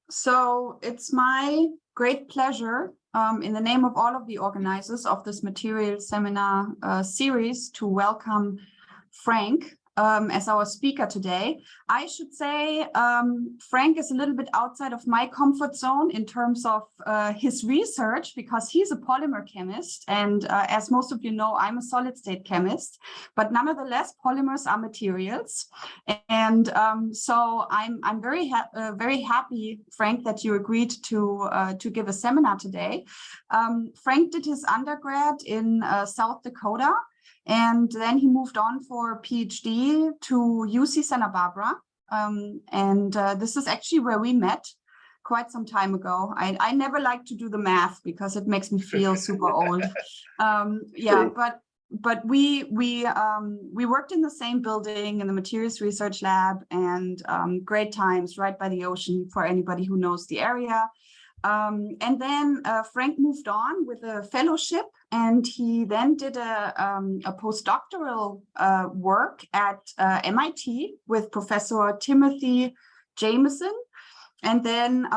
So it's my great pleasure, in the name of all of the organizers of this material seminar series, to welcome Frank as our speaker today. I should say Frank is a little bit outside of my comfort zone in terms of his research, because he's a polymer chemist. And as most of you know, I'm a solid state chemist, but nonetheless, polymers are materials. And so I'm very happy, Frank, that you agreed to give a seminar today. Frank did his undergrad in South Dakota, and then he moved on for a PhD to UC Santa Barbara. This is actually where we met quite some time ago. I never like to do the math because it makes me feel super old. Yeah, but we worked in the same building in the materials research lab, and great times right by the ocean for anybody who knows the area. And then Frank moved on with a fellowship, and he then did a postdoctoral work at MIT with Professor Timothy Jameson, and then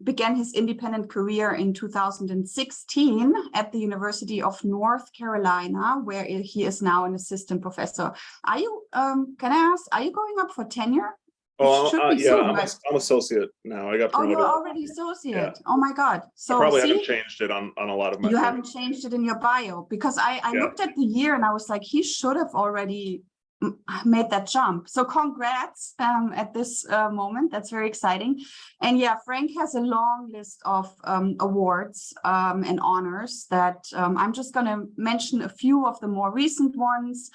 began his independent career in 2016 at the University of North Carolina, where he is now an assistant professor. Are you, can I ask, are you going up for tenure? Oh, yeah, I'm associate now. I got promoted. Oh, you're already associate. Yeah. Oh my God. So I probably haven't changed it on a lot of my. You haven't changed it in your bio, because I looked at the year and I was like, he should have already made that jump. So congrats at this moment. That's very exciting. And yeah, Frank has a long list of awards and honors that I'm just going to mention a few of the more recent ones.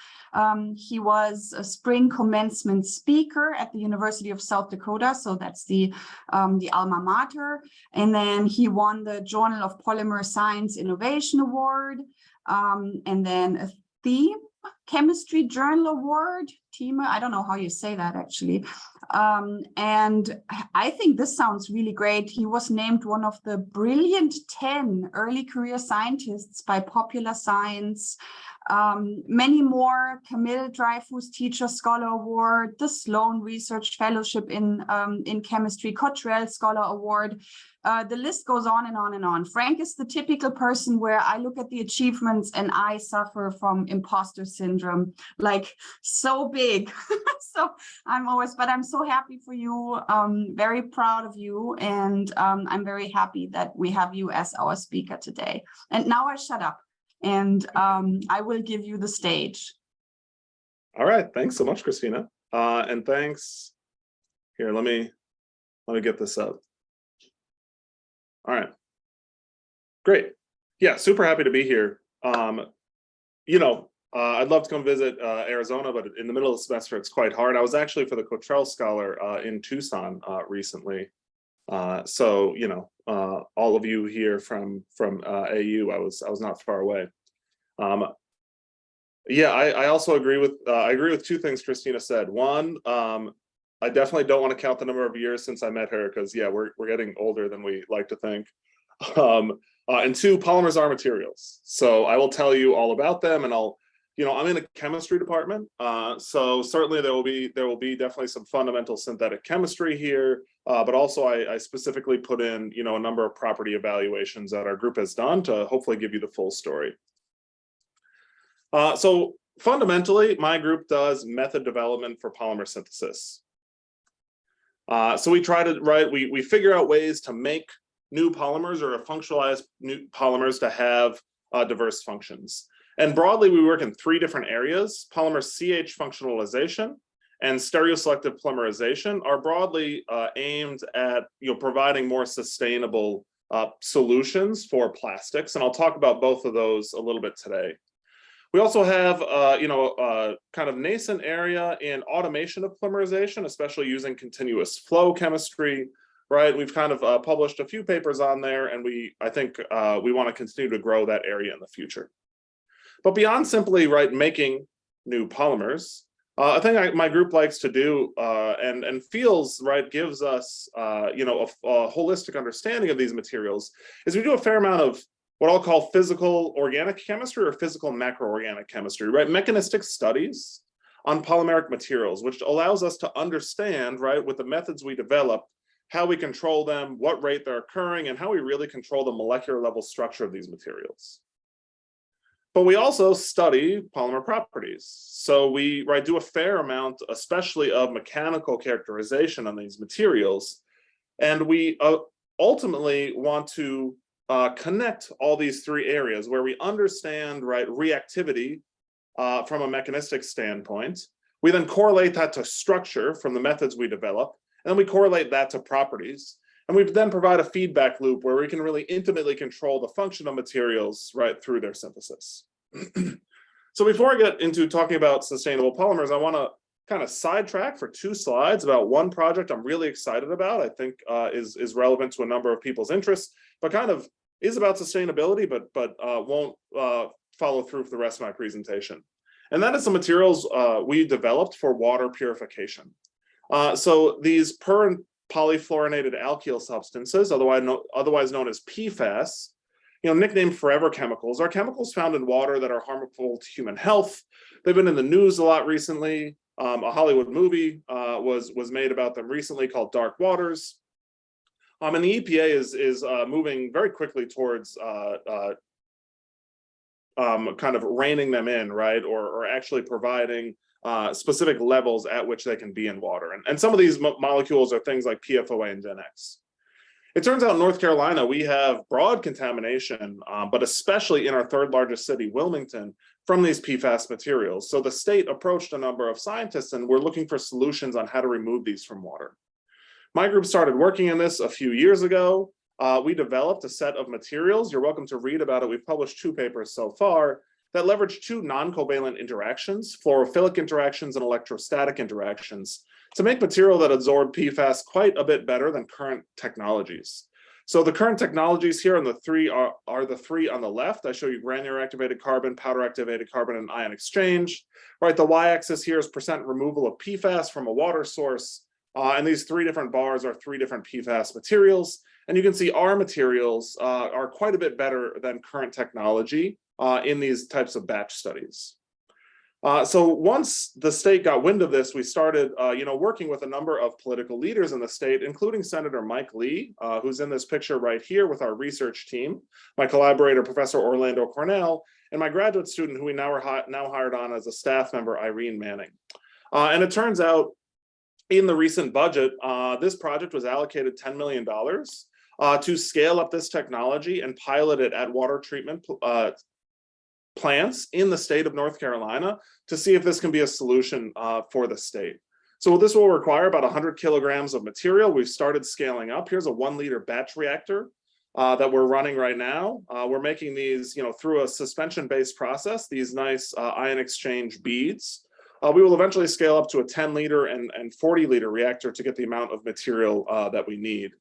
He was a spring commencement speaker at the University of South Dakota, so that's the alma mater. And then he won the Journal of Polymer Science Innovation Award, and then a theme Chemistry Journal Award, Tima, I don't know how you say that actually. And I think this sounds really great. He was named one of the brilliant 10 early career scientists by Popular Science. Many more: Camille Dreyfus Teacher Scholar Award, the Sloan Research Fellowship in Chemistry, Cottrell Scholar Award. The list goes on and on and on. Frank is the typical person where I look at the achievements and I suffer from imposter syndrome, like so big. So I'm so happy for you, very proud of you. And I'm very happy that we have you as our speaker today. And now I shut up, and I will give you the stage. All right, thanks so much, Christina. And thanks. Here, let me get this up. All right, great. Yeah, super happy to be here. I'd love to come visit Arizona, but in the middle of the semester, it's quite hard. I was actually for the Cottrell Scholar in Tucson recently. So, all of you here from AU, I was not far away. Yeah, I also agree with two things Christina said. One, I definitely don't want to count the number of years since I met her, because yeah, we're getting older than we like to think. And two, polymers are materials. So I will tell you all about them, and I'm in a chemistry department, so certainly there will be definitely some fundamental synthetic chemistry here, but also I specifically put in a number of property evaluations that our group has done to hopefully give you the full story. So fundamentally, my group does method development for polymer synthesis. So we try to we figure out ways to make new polymers, or to functionalize new polymers to have diverse functions. And broadly, we work in three different areas. Polymer CH functionalization and stereoselective polymerization are broadly aimed at providing more sustainable solutions for plastics. And I'll talk about both of those a little bit today. We also have kind of nascent area in automation of polymerization, especially using continuous flow chemistry. Right, we've kind of published a few papers on there, and I think we want to continue to grow that area in the future. But beyond simply making new polymers, a thing my group likes to do and feels gives us a holistic understanding of these materials is we do a fair amount of what I'll call physical organic chemistry or physical macroorganic chemistry, mechanistic studies on polymeric materials, which allows us to understand with the methods we develop how we control them, what rate they're occurring, and how we really control the molecular level structure of these materials. But we also study polymer properties. So we do a fair amount, especially of mechanical characterization on these materials. And we ultimately want to connect all these three areas where we understand reactivity from a mechanistic standpoint. We then correlate that to structure from the methods we develop, and then we correlate that to properties. And we then provide a feedback loop where we can really intimately control the function of materials through their synthesis. So before I get into talking about sustainable polymers, I want to kind of sidetrack for 2 slides about one project I'm really excited about. I think is relevant to a number of people's interests, but kind of is about sustainability, but won't follow through for the rest of my presentation. And that is the materials we developed for water purification. So these per and polyfluorinated alkyl substances, otherwise known as PFAS, nicknamed forever chemicals, are chemicals found in water that are harmful to human health. They've been in the news a lot recently. A Hollywood movie was made about them recently called Dark Waters. And the EPA is moving very quickly towards kind of reining them in, or actually providing specific levels at which they can be in water. And some of these molecules are things like PFOA and Gen-X. It turns out in North Carolina, we have broad contamination, but especially in our 3rd largest city, Wilmington, from these PFAS materials. So the state approached a number of scientists and we're looking for solutions on how to remove these from water. My group started working on this a few years ago. We developed a set of materials. You're welcome to read about it. We've published 2 papers so far that leverage 2 non-covalent interactions, fluorophilic interactions and electrostatic interactions, to make material that absorb PFAS quite a bit better than current technologies. So the current technologies here on the 3 are the 3 on the left. I show you granular activated carbon, powder activated carbon, and ion exchange. The y-axis here is % removal of PFAS from a water source. And these 3 different bars are 3 different PFAS materials. And you can see our materials are quite a bit better than current technology in these types of batch studies. So once the state got wind of this, we started working with a number of political leaders in the state, including Senator Mike Lee, who's in this picture right here with our research team, my collaborator, Professor Orlando Cornell, and my graduate student who we now hired on as a staff member, Irene Manning. And it turns out in the recent budget, this project was allocated $10 million to scale up this technology and pilot it at water treatment plants in the state of North Carolina to see if this can be a solution for the state. So this will require about 100 kilograms of material. We've started scaling up. Here's a 1-liter batch reactor that we're running right now. We're making these, through a suspension-based process, these nice ion exchange beads. We will eventually scale up to a 10-liter and 40-liter reactor to get the amount of material that we need.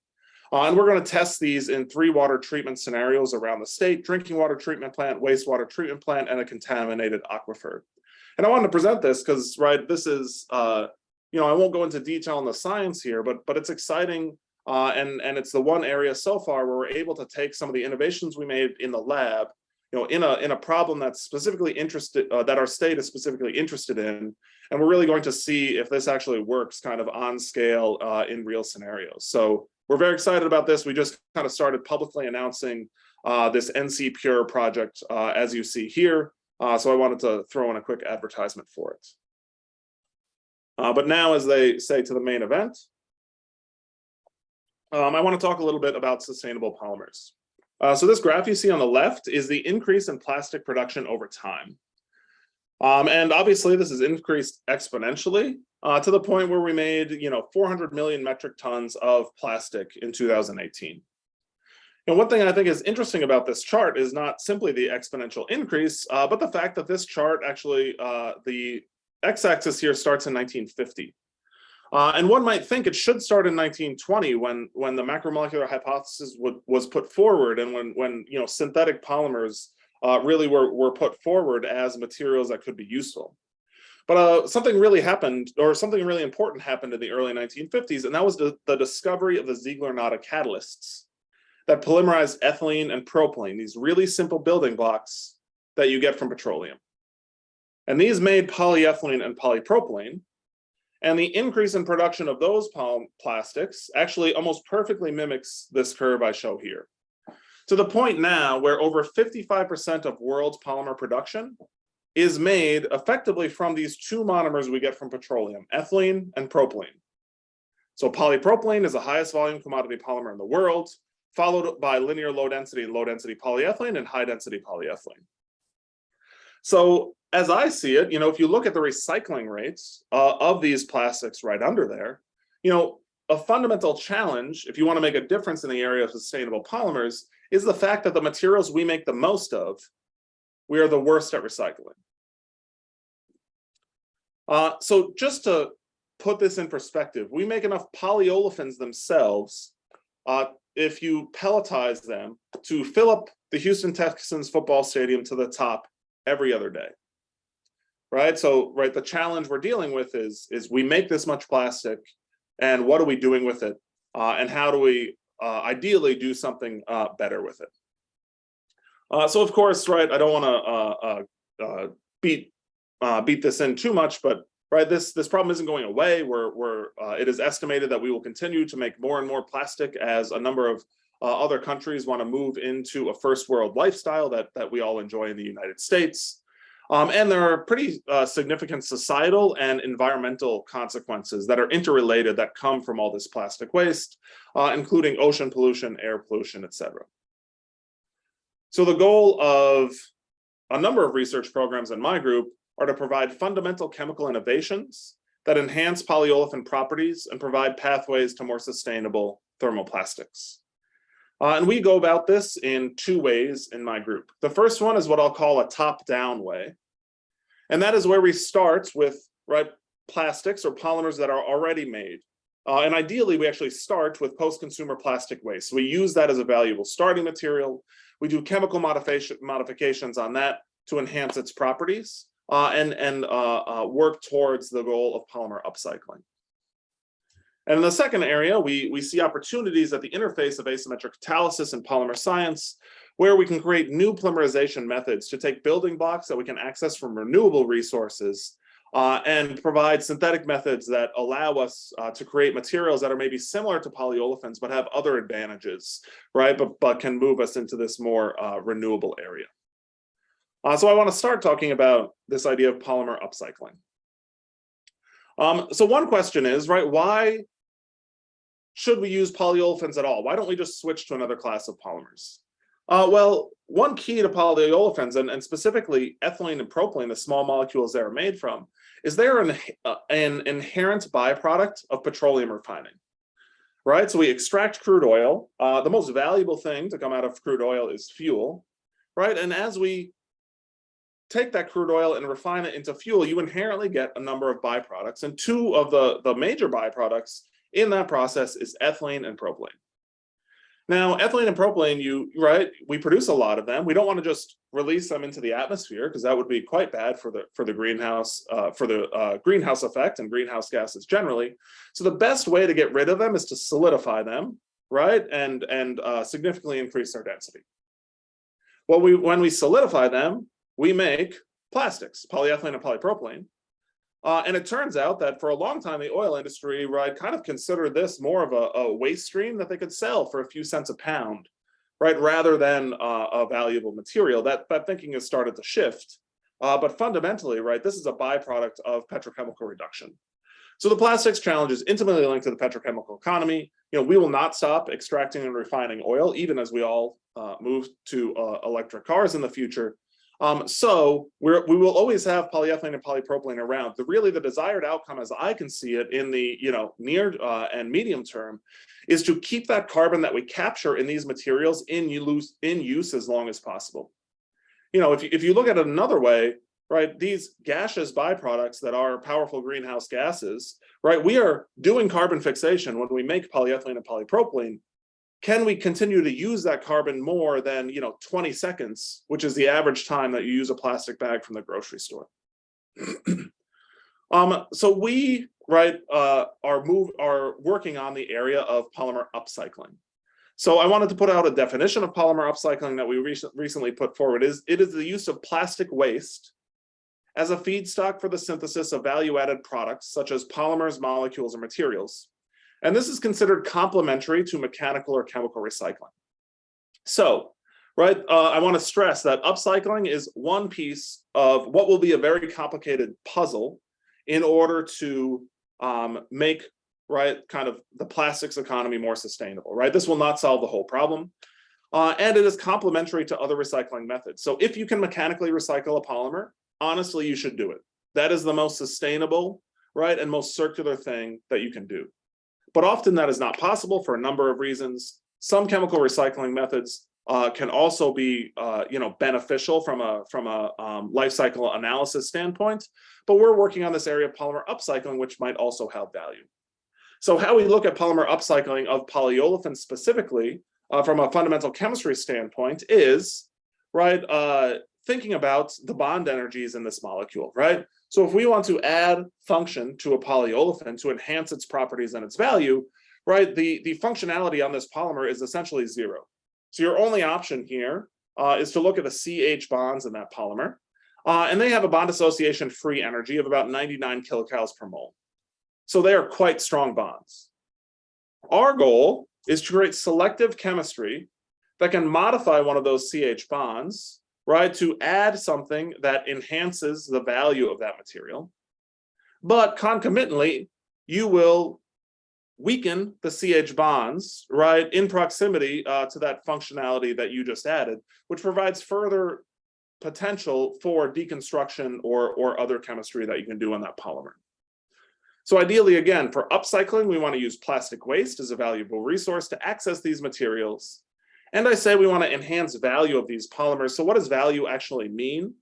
And we're going to test these in 3 water treatment scenarios around the state: drinking water treatment plant, wastewater treatment plant, and a contaminated aquifer. And I wanted to present this because, this is, I won't go into detail on the science here, but it's exciting. And it's the one area so far where we're able to take some of the innovations we made in the lab, in a problem that's specifically interested, that our state is specifically interested in. And we're really going to see if this actually works kind of on scale in real scenarios. So we're very excited about this. We just kind of started publicly announcing this NC Pure project, as you see here. So I wanted to throw in a quick advertisement for it. But now, as they say, to the main event, I want to talk a little bit about sustainable polymers. So this graph you see on the left is the increase in plastic production over time. And obviously this has increased exponentially to the point where we made 400 million metric tons of plastic in 2018. And one thing I think is interesting about this chart is not simply the exponential increase, but the fact that this chart actually, the x-axis here starts in 1950. And one might think it should start in 1920 when the macromolecular hypothesis was put forward, and when synthetic polymers really were put forward as materials that could be useful. But something really happened, or something really important happened in the early 1950s, and that was the discovery of the Ziegler-Natta catalysts that polymerized ethylene and propylene, these really simple building blocks that you get from petroleum. And these made polyethylene and polypropylene. And the increase in production of those plastics actually almost perfectly mimics this curve I show here. To the point now where over 55% of world's polymer production is made effectively from these two monomers we get from petroleum, ethylene and propylene. So polypropylene is the highest volume commodity polymer in the world, followed by linear low density polyethylene and high density polyethylene. So as I see it, if you look at the recycling rates of these plastics right under there, a fundamental challenge, if you want to make a difference in the area of sustainable polymers, is the fact that the materials we make the most of, we are the worst at recycling. So just to put this in perspective, we make enough polyolefins themselves, if you pelletize them, to fill up the Houston Texans football stadium to the top every other day. Right? So, the challenge we're dealing with is we make this much plastic, and what are we doing with it? And how do we ideally do something better with it? So of course, I don't want to beat this in too much, but this problem isn't going away. It is estimated that we will continue to make more and more plastic as a number of other countries want to move into a first world lifestyle that we all enjoy in the United States. And there are pretty significant societal and environmental consequences that are interrelated that come from all this plastic waste, including ocean pollution, air pollution, etc. So the goal of a number of research programs in my group are to provide fundamental chemical innovations that enhance polyolefin properties and provide pathways to more sustainable thermoplastics. And we go about this in two ways in my group. The first one is what I'll call a top-down way. And that is where we start with plastics or polymers that are already made. And ideally, we actually start with post-consumer plastic waste. So we use that as a valuable starting material. We do chemical modifications on that to enhance its properties and work towards the goal of polymer upcycling. And in the second area, we see opportunities at the interface of asymmetric catalysis and polymer science, where we can create new polymerization methods to take building blocks that we can access from renewable resources and provide synthetic methods that allow us to create materials that are maybe similar to polyolefins, but have other advantages, but can move us into this more renewable area. So I want to start talking about this idea of polymer upcycling. So one question is, why should we use polyolefins at all? Why don't we just switch to another class of polymers? Well, one key to polyolefins, and specifically ethylene and propylene, the small molecules they are made from, is they're an inherent byproduct of petroleum refining. So we extract crude oil. The most valuable thing to come out of crude oil is fuel. And as we take that crude oil and refine it into fuel, you inherently get a number of byproducts. And two of the major byproducts in that process is ethylene and propylene. Now, ethylene and propylene, we produce a lot of them. We don't want to just release them into the atmosphere because that would be quite bad for the greenhouse effect and greenhouse gases generally. So the best way to get rid of them is to solidify them, and significantly increase their density. Well, when we solidify them, we make plastics, polyethylene and polypropylene. And it turns out that for a long time, the oil industry kind of considered this more of a waste stream that they could sell for a few cents a pound, rather than a valuable material. That thinking has started to shift. But fundamentally, this is a byproduct of petrochemical reduction. So the plastics challenge is intimately linked to the petrochemical economy. We will not stop extracting and refining oil, even as we all move to electric cars in the future. So we will always have polyethylene and polypropylene around. The desired outcome, as I can see it in the near and medium term, is to keep that carbon that we capture in these materials in use as long as possible. If you look at it another way, these gaseous byproducts that are powerful greenhouse gases, we are doing carbon fixation when we make polyethylene and polypropylene. Can we continue to use that carbon more than 20 seconds, which is the average time that you use a plastic bag from the grocery store? So we are working on the area of polymer upcycling. So I wanted to put out a definition of polymer upcycling that we recently put forward. It is the use of plastic waste as a feedstock for the synthesis of value-added products such as polymers, molecules, or materials. And this is considered complementary to mechanical or chemical recycling. So, right, I want to stress that upcycling is one piece of what will be a very complicated puzzle in order to make, right, kind of the plastics economy more sustainable, right? This will not solve the whole problem. And it is complementary to other recycling methods. So if you can mechanically recycle a polymer, honestly, you should do it. That is the most sustainable, right, and most circular thing that you can do. But often that is not possible for a number of reasons. Some chemical recycling methods can also be, beneficial from a life cycle analysis standpoint. But we're working on this area of polymer upcycling, which might also have value. So how we look at polymer upcycling of polyolefins specifically, from a fundamental chemistry standpoint, is right thinking about the bond energies in this molecule, right? So if we want to add function to a polyolefin to enhance its properties and its value, right, the functionality on this polymer is essentially zero. So your only option here is to look at the CH bonds in that polymer, and they have a bond association free energy of about 99 kilocalories per mole. So they are quite strong bonds. Our goal is to create selective chemistry that can modify one of those CH bonds, right, to add something that enhances the value of that material. But concomitantly, you will weaken the CH bonds, right, in proximity to that functionality that you just added, which provides further potential for deconstruction or other chemistry that you can do on that polymer. So ideally, again, for upcycling, we want to use plastic waste as a valuable resource to access these materials. And I say we want to enhance value of these polymers. So what does value actually mean?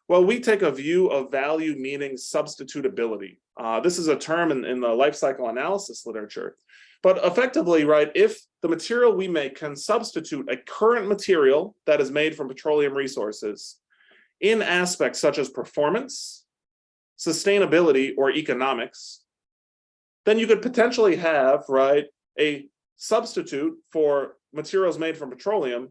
Well, we take a view of value meaning substitutability. This is a term in the life cycle analysis literature. But effectively, right, if the material we make can substitute a current material that is made from petroleum resources in aspects such as performance, sustainability, or economics, then you could potentially have, right, a substitute for materials made from petroleum.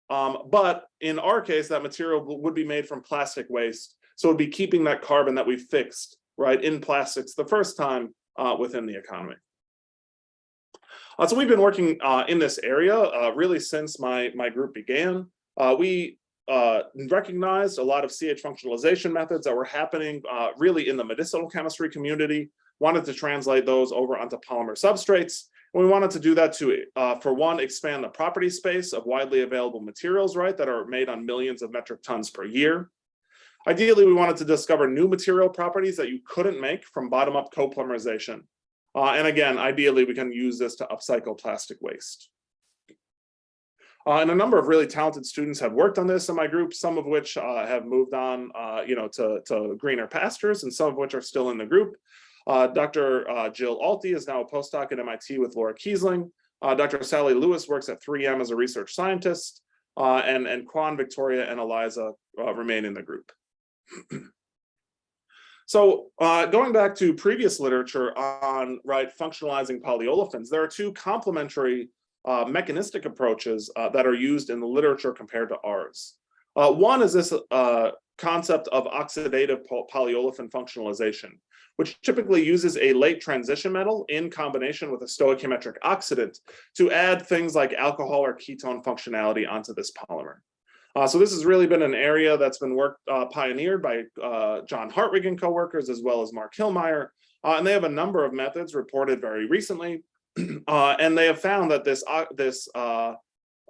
But in our case, that material would be made from plastic waste. So it would be keeping that carbon that we fixed, right, in plastics the first time within the economy. So we've been working in this area really since my group began. We recognized a lot of CH functionalization methods that were happening really in the medicinal chemistry community, wanted to translate those over onto polymer substrates. And we wanted to do that to, for one, expand the property space of widely available materials, right, that are made on millions of metric tons per year. Ideally, we wanted to discover new material properties that you couldn't make from bottom-up copolymerization. And again, ideally, we can use this to upcycle plastic waste. And a number of really talented students have worked on this in my group, some of which have moved on, to greener pastures, and some of which are still in the group. Dr. Jill Alty is now a postdoc at MIT with Laura Kiesling. Dr. Sally Lewis works at 3M as a research scientist, and Kwan, Victoria, and Eliza remain in the group. So going back to previous literature on, right, functionalizing polyolefins, there are two complementary mechanistic approaches that are used in the literature compared to ours. One is this concept of oxidative polyolefin functionalization, which typically uses a late transition metal in combination with a stoichiometric oxidant to add things like alcohol or ketone functionality onto this polymer. So this has really been an area that's been pioneered by John Hartwig and coworkers, as well as Mark Hillmeyer. And they have a number of methods reported very recently. And they have found that this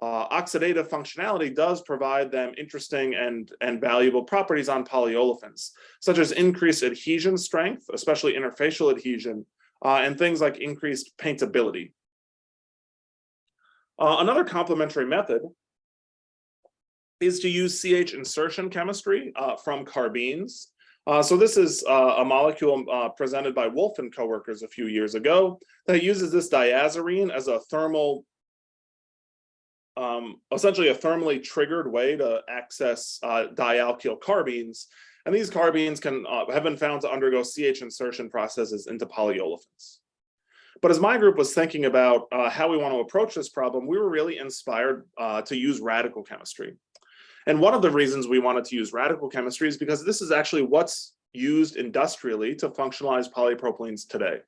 oxidative functionality does provide them interesting and valuable properties on polyolefins, such as increased adhesion strength, especially interfacial adhesion, and things like increased paintability. Another complementary method is to use CH insertion chemistry from carbines. So this is a molecule presented by Wolf and coworkers a few years ago that uses this diazarine as a thermal, essentially a thermally triggered way to access dialkyl carbines. And these carbines have been found to undergo CH insertion processes into polyolefins. But as my group was thinking about how we want to approach this problem, we were really inspired to use radical chemistry. And one of the reasons we wanted to use radical chemistry is because this is actually what's used industrially to functionalize polypropylenes today.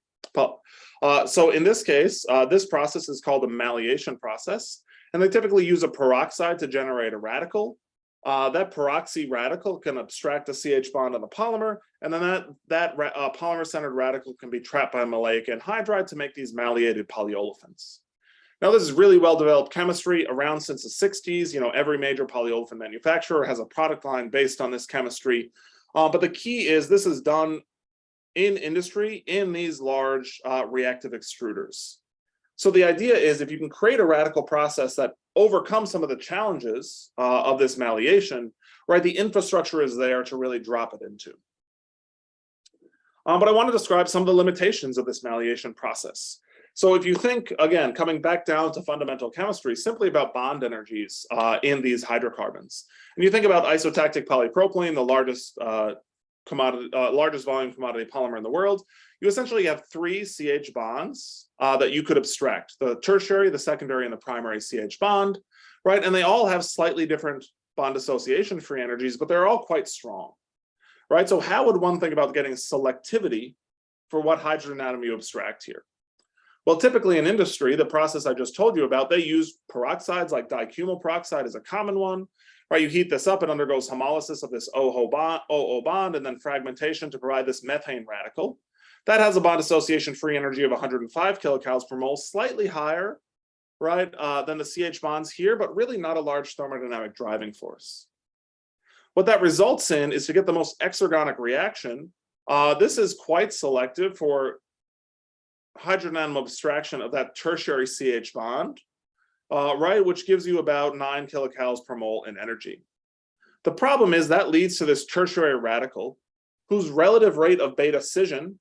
So in this case, this process is called a malleation process, and they typically use a peroxide to generate a radical. That peroxy radical can abstract a CH bond on the polymer, and then that polymer-centered radical can be trapped by maleic anhydride to make these malleated polyolefins. Now, this is really well-developed chemistry around since the 60s. You know, every major polyolefin manufacturer has a product line based on this chemistry. But the key is this is done in industry in these large reactive extruders. So the idea is if you can create a radical process that overcomes some of the challenges of this malleation, right, the infrastructure is there to really drop it into. But I want to describe some of the limitations of this malleation process. So if you think, again, coming back down to fundamental chemistry, simply about bond energies in these hydrocarbons, and you think about isotactic polypropylene, the largest largest volume commodity polymer in the world, you essentially have 3 CH bonds that you could abstract: the tertiary, the secondary, and the primary CH bond, right? And they all have slightly different bond association free energies, but they're all quite strong, right? So how would one think about getting selectivity for what hydrogen atom you abstract here? Well, typically in industry, the process I just told you about, they use peroxides, like dicumyl peroxide is a common one, right? You heat this up, it undergoes homolysis of this OO bond, and then fragmentation to provide this methane radical. That has a bond association free energy of 105 kilocalories per mole, slightly higher, right, than the CH bonds here, but really not a large thermodynamic driving force. What that results in is to get the most exergonic reaction. This is quite selective for hydrogen atom abstraction of that tertiary CH bond, right, which gives you about 9 kilocalories per mole in energy. The problem is that leads to this tertiary radical whose relative rate of beta scission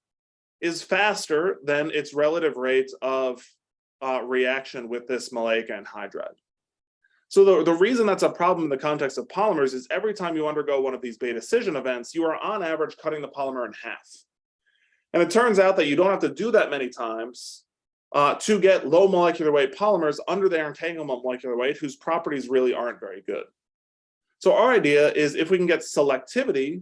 is faster than its relative rate of reaction with this maleic anhydride. So the reason that's a problem in the context of polymers is every time you undergo one of these beta scission events, you are on average cutting the polymer in half. And it turns out that you don't have to do that many times to get low molecular weight polymers under their entanglement molecular weight, whose properties really aren't very good. So our idea is if we can get selectivity,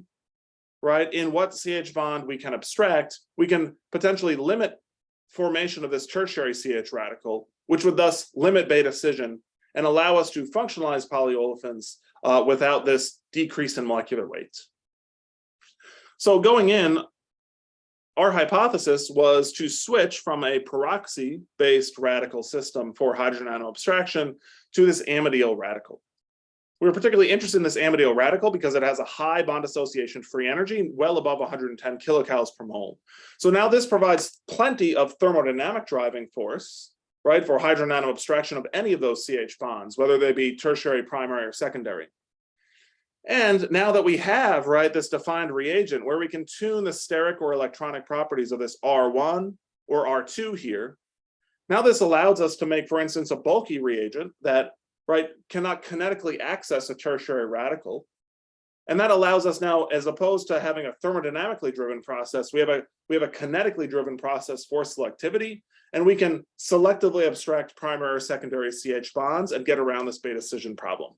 right, in what CH bond we can abstract, we can potentially limit formation of this tertiary CH radical, which would thus limit beta scission and allow us to functionalize polyolefins without this decrease in molecular weight. So going in, our hypothesis was to switch from a peroxy-based radical system for hydrogen atom abstraction to this amidyl radical. We were particularly interested in this amidyl radical because it has a high bond association free energy, well above 110 kilocalories per mole. So now this provides plenty of thermodynamic driving force, right, for hydrogen atom abstraction of any of those CH bonds, whether they be tertiary, primary, or secondary. And now that we have, right, this defined reagent where we can tune the steric or electronic properties of this R1 or R2 here, now this allows us to make, for instance, a bulky reagent that, right, cannot kinetically access a tertiary radical. And that allows us now, as opposed to having a thermodynamically driven process, we have a kinetically driven process for selectivity, and we can selectively abstract primary or secondary CH bonds and get around this beta scission problem.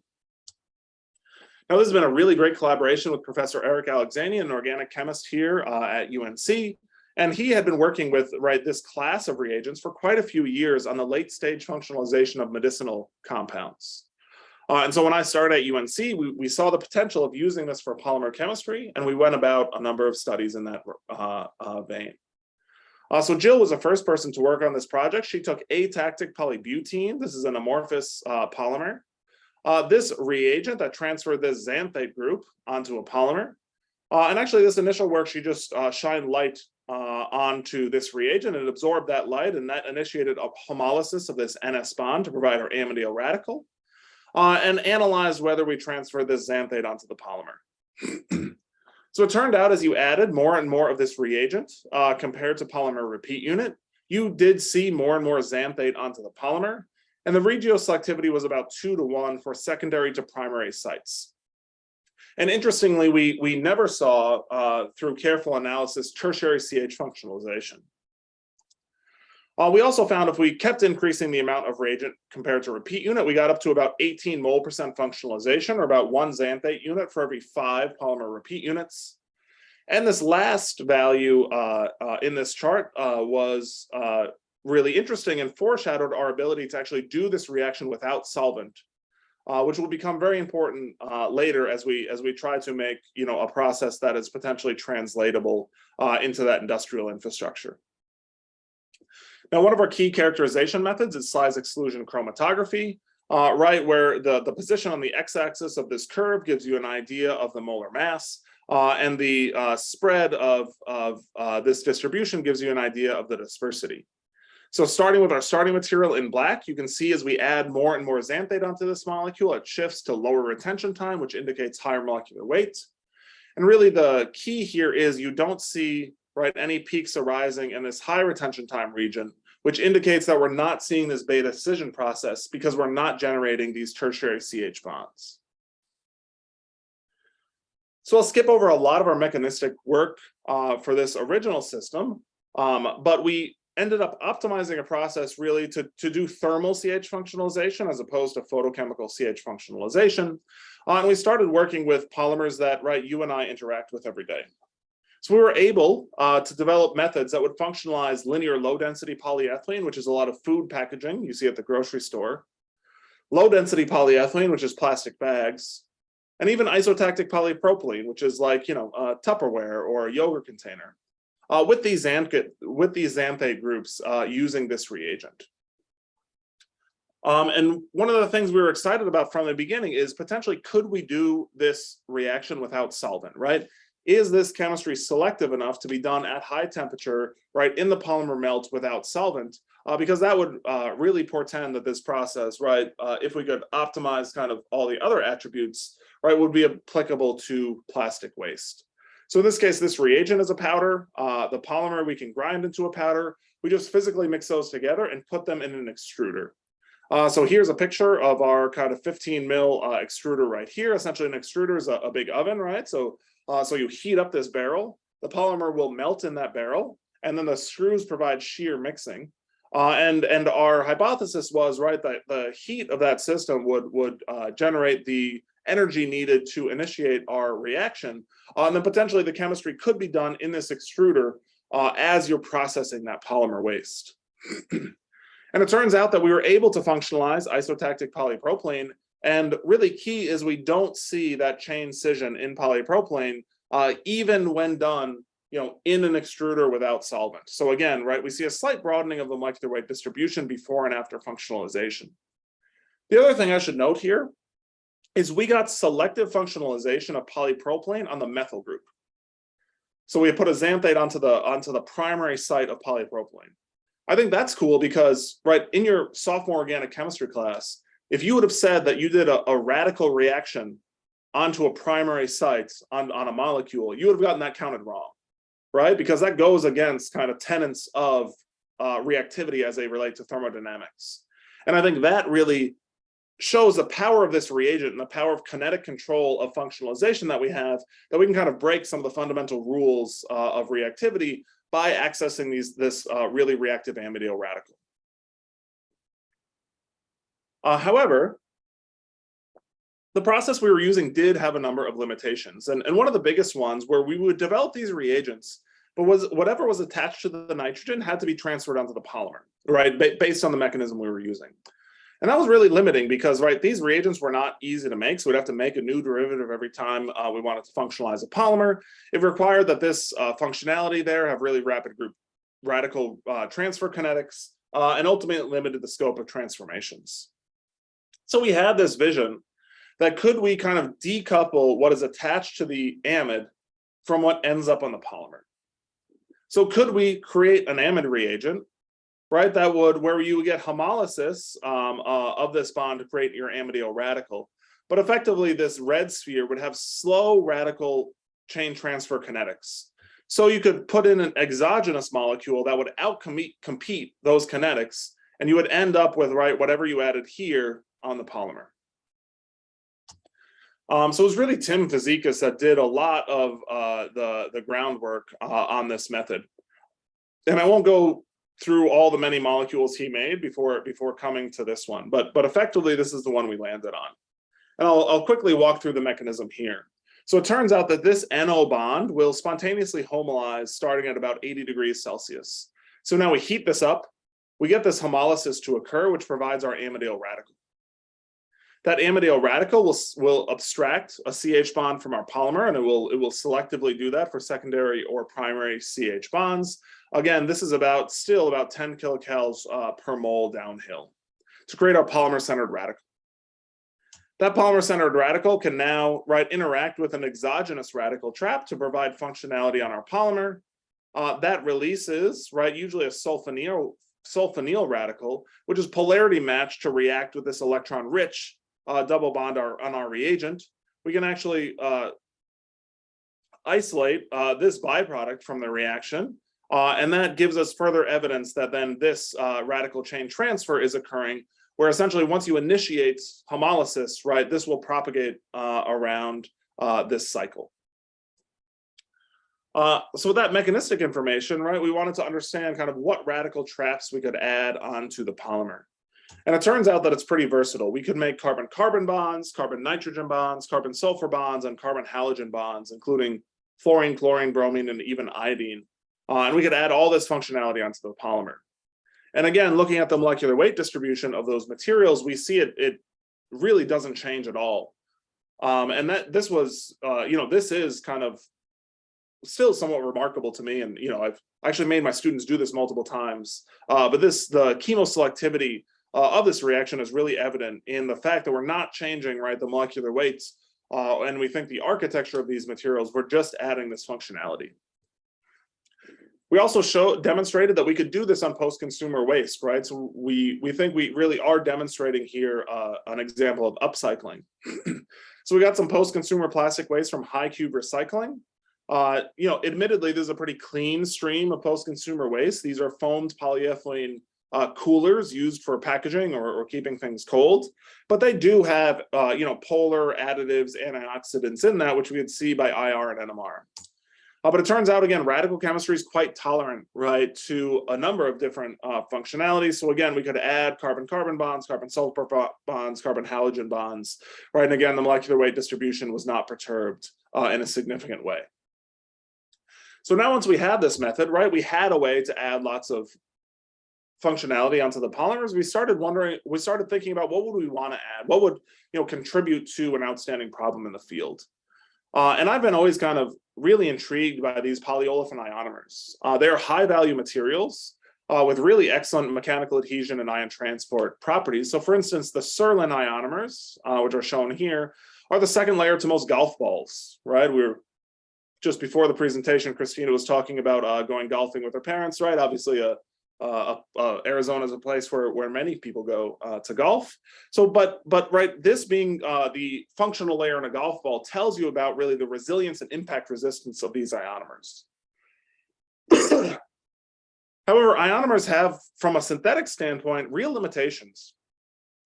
Now, this has been a really great collaboration with Professor Eric Alexanian, an organic chemist here at UNC. And he had been working with, right, this class of reagents for quite a few years on the late stage functionalization of medicinal compounds. And so when I started at UNC, we saw the potential of using this for polymer chemistry, and we went about a number of studies in that vein. So Jill was the first person to work on this project. She took atactic polybutene. This is an amorphous polymer. This reagent that transferred this xanthate group onto a polymer. And actually this initial work, she just shined light onto this reagent and absorbed that light, and that initiated a homolysis of this NS bond to provide our amidyl radical, and analyzed whether we transferred this xanthate onto the polymer. So it turned out as you added more and more of this reagent compared to polymer repeat unit, you did see more and more xanthate onto the polymer. And the regioselectivity was about 2 to 1 for secondary to primary sites. And interestingly, we never saw, through careful analysis, tertiary CH functionalization. We also found if we kept increasing the amount of reagent compared to repeat unit, we got up to about 18 mole% functionalization, or about 1 xanthate unit for every 5 polymer repeat units. And this last value in this chart was really interesting and foreshadowed our ability to actually do this reaction without solvent, which will become very important later as we try to make a process that is potentially translatable into that industrial infrastructure. Now, one of our key characterization methods is size exclusion chromatography, right, where the position on the x-axis of this curve gives you an idea of the molar mass, and the spread of this distribution gives you an idea of the dispersity. So starting with our starting material in black, you can see as we add more and more xanthate onto this molecule, it shifts to lower retention time, which indicates higher molecular weight. And really the key here is you don't see, right, any peaks arising in this high retention time region, which indicates that we're not seeing this beta scission process because we're not generating these tertiary CH bonds. So I'll skip over a lot of our mechanistic work for this original system, but we ended up optimizing a process really to do thermal CH functionalization as opposed to photochemical CH functionalization. And we started working with polymers that, right, you and I interact with every day. So we were able to develop methods that would functionalize linear low density polyethylene, which is a lot of food packaging you see at the grocery store, low density polyethylene, which is plastic bags, and even isotactic polypropylene, which is like, Tupperware or a yogurt container. With these xanthate groups using this reagent. And one of the things we were excited about from the beginning is potentially could we do this reaction without solvent, right? Is this chemistry selective enough to be done at high temperature, right, in the polymer melt without solvent? Because that would really portend that this process, right, if we could optimize kind of all the other attributes, right, would be applicable to plastic waste. So in this case, this reagent is a powder. The polymer we can grind into a powder. We just physically mix those together and put them in an extruder. So here's a picture of our kind of 15 mil extruder right here. Essentially, an extruder is a big oven, right? So you heat up this barrel. The polymer will melt in that barrel, and then the screws provide shear mixing. And our hypothesis was, right, that the heat of that system would generate the energy needed to initiate our reaction, and then potentially the chemistry could be done in this extruder as you're processing that polymer waste. And it turns out that we were able to functionalize isotactic polypropylene, and really key is we don't see that chain scission in polypropylene even when done in an extruder without solvent. So again, right, we see a slight broadening of the molecular weight distribution before and after functionalization. The other thing I should note here is we got selective functionalization of polypropylene on the methyl group. So we put a xanthate onto the primary site of polypropylene. I think that's cool because, right, in your sophomore organic chemistry class, if you would have said that you did a radical reaction onto a primary site on a molecule, you would have gotten that counted wrong, right? Because that goes against kind of tenets of reactivity as they relate to thermodynamics. And I think that really shows the power of this reagent and the power of kinetic control of functionalization that we have, that we can kind of break some of the fundamental rules of reactivity by accessing this really reactive amidial radical. However, the process we were using did have a number of limitations. And one of the biggest ones where we would develop these reagents, but whatever was attached to the nitrogen had to be transferred onto the polymer, right, based on the mechanism we were using. And that was really limiting because, right, these reagents were not easy to make. So we'd have to make a new derivative every time we wanted to functionalize a polymer. It required that this functionality there have really rapid group radical transfer kinetics, and ultimately limited the scope of transformations. So we had this vision that could we kind of decouple what is attached to the amide from what ends up on the polymer. So could we create an amide reagent, right, that would, where you would get homolysis of this bond to create your amidial radical, but effectively this red sphere would have slow radical chain transfer kinetics. So you could put in an exogenous molecule that would outcompete those kinetics, and you would end up with, right, whatever you added here on the polymer. So it was really Tim Fazekas that did a lot of the groundwork on this method. And I won't go through all the many molecules he made before coming to this one. But effectively, this is the one we landed on. And I'll quickly walk through the mechanism here. So it turns out that this NO bond will spontaneously homolyze starting at about 80 degrees Celsius. So now we heat this up, we get this homolysis to occur, which provides our amidyl radical. That amidyl radical will abstract a CH bond from our polymer, and it will selectively do that for secondary or primary CH bonds. Again, this is still about 10 kilocals per mole downhill to create our polymer-centered radical. That polymer-centered radical can now interact with an exogenous radical trap to provide functionality on our polymer. That releases usually a sulfonyl radical, which is polarity matched to react with this electron-rich double bond on our reagent. We can actually isolate this byproduct from the reaction, and that gives us further evidence that then this radical chain transfer is occurring, where essentially once you initiate homolysis, this will propagate around this cycle. So with that mechanistic information, we wanted to understand kind of what radical traps we could add onto the polymer. And it turns out that it's pretty versatile. We could make carbon-carbon bonds, carbon-nitrogen bonds, carbon-sulfur bonds, and carbon-halogen bonds, including fluorine, chlorine, bromine, and even iodine. And we could add all this functionality onto the polymer. And again, looking at the molecular weight distribution of those materials, we see it really doesn't change at all. And that this was, this is kind of still somewhat remarkable to me. And, I've actually made my students do this multiple times. But the chemoselectivity of this reaction is really evident in the fact that we're not changing, the molecular weights. And we think the architecture of these materials, we're just adding this functionality. We also demonstrated that we could do this on post-consumer waste, So we think we really are demonstrating here an example of upcycling. So we got some post-consumer plastic waste from high cube recycling. Admittedly, this is a pretty clean stream of post-consumer waste. These are foamed polyethylene coolers used for packaging or keeping things cold, but they do have polar additives, antioxidants in that, which we would see by IR and NMR. But it turns out, again, radical chemistry is quite tolerant, to a number of different functionalities. So again, we could add carbon-carbon bonds, carbon-sulfur bonds, carbon-halogen bonds, And again, the molecular weight distribution was not perturbed in a significant way. So now once we had this method, we had a way to add lots of functionality onto the polymers. We started thinking about what would we want to add? What would contribute to an outstanding problem in the field? And I've been always kind of really intrigued by these polyolefin ionomers. They're high value materials with really excellent mechanical adhesion and ion transport properties. So for instance, the Serlin ionomers, which are shown here, are the second layer to most golf balls, We're just before the presentation, Christina was talking about going golfing with her parents, Obviously, Arizona is a place where many people go to golf. So, but this being the functional layer in a golf ball tells you about really the resilience and impact resistance of these ionomers. However, ionomers have, from a synthetic standpoint, real limitations.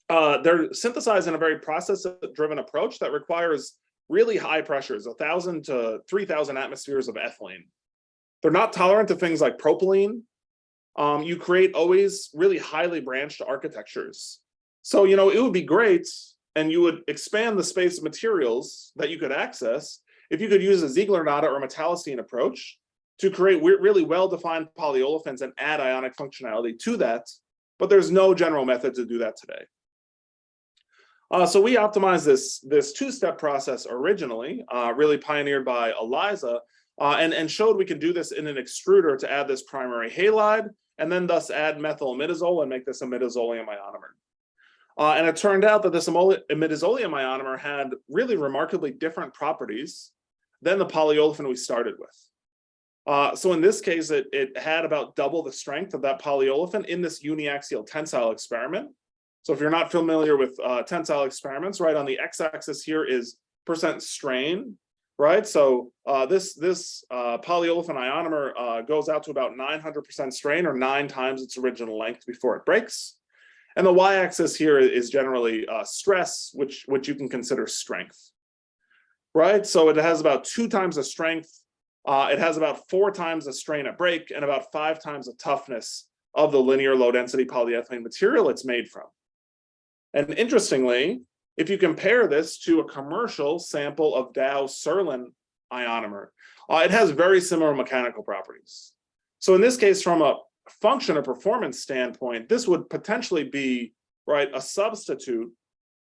They're synthesized in a very process-driven approach that requires really high pressures, 1,000 to 3,000 atmospheres of ethylene. They're not tolerant to things like propylene. You create always really highly branched architectures. So, it would be great, and you would expand the space of materials that you could access if you could use a Ziegler-Natta or metallocene approach to create really well-defined polyolefins and add ionic functionality to that. But there's no general method to do that today. So we optimized this two-step process originally, really pioneered by ELISA, and showed we could do this in an extruder to add this primary halide, and then thus add methylimidazole and make this imidazolium ionomer. And it turned out that this imidazolium ionomer had really remarkably different properties than the polyolefin we started with. So in this case, it had about double the strength of that polyolefin in this uniaxial tensile experiment. So if you're not familiar with tensile experiments, on the x-axis here is % strain, So this polyolefin ionomer goes out to about 900% strain, or 9 times its original length before it breaks. And the y-axis here is generally stress, which you can consider strength, So it has about 2 times the strength. It has about 4 times the strain at break and about 5 times the toughness of the linear low density polyethylene material it's made from. And interestingly, if you compare this to a commercial sample of Dow Serlin ionomer, it has very similar mechanical properties. So in this case, from a function or performance standpoint, this would potentially be, right, a substitute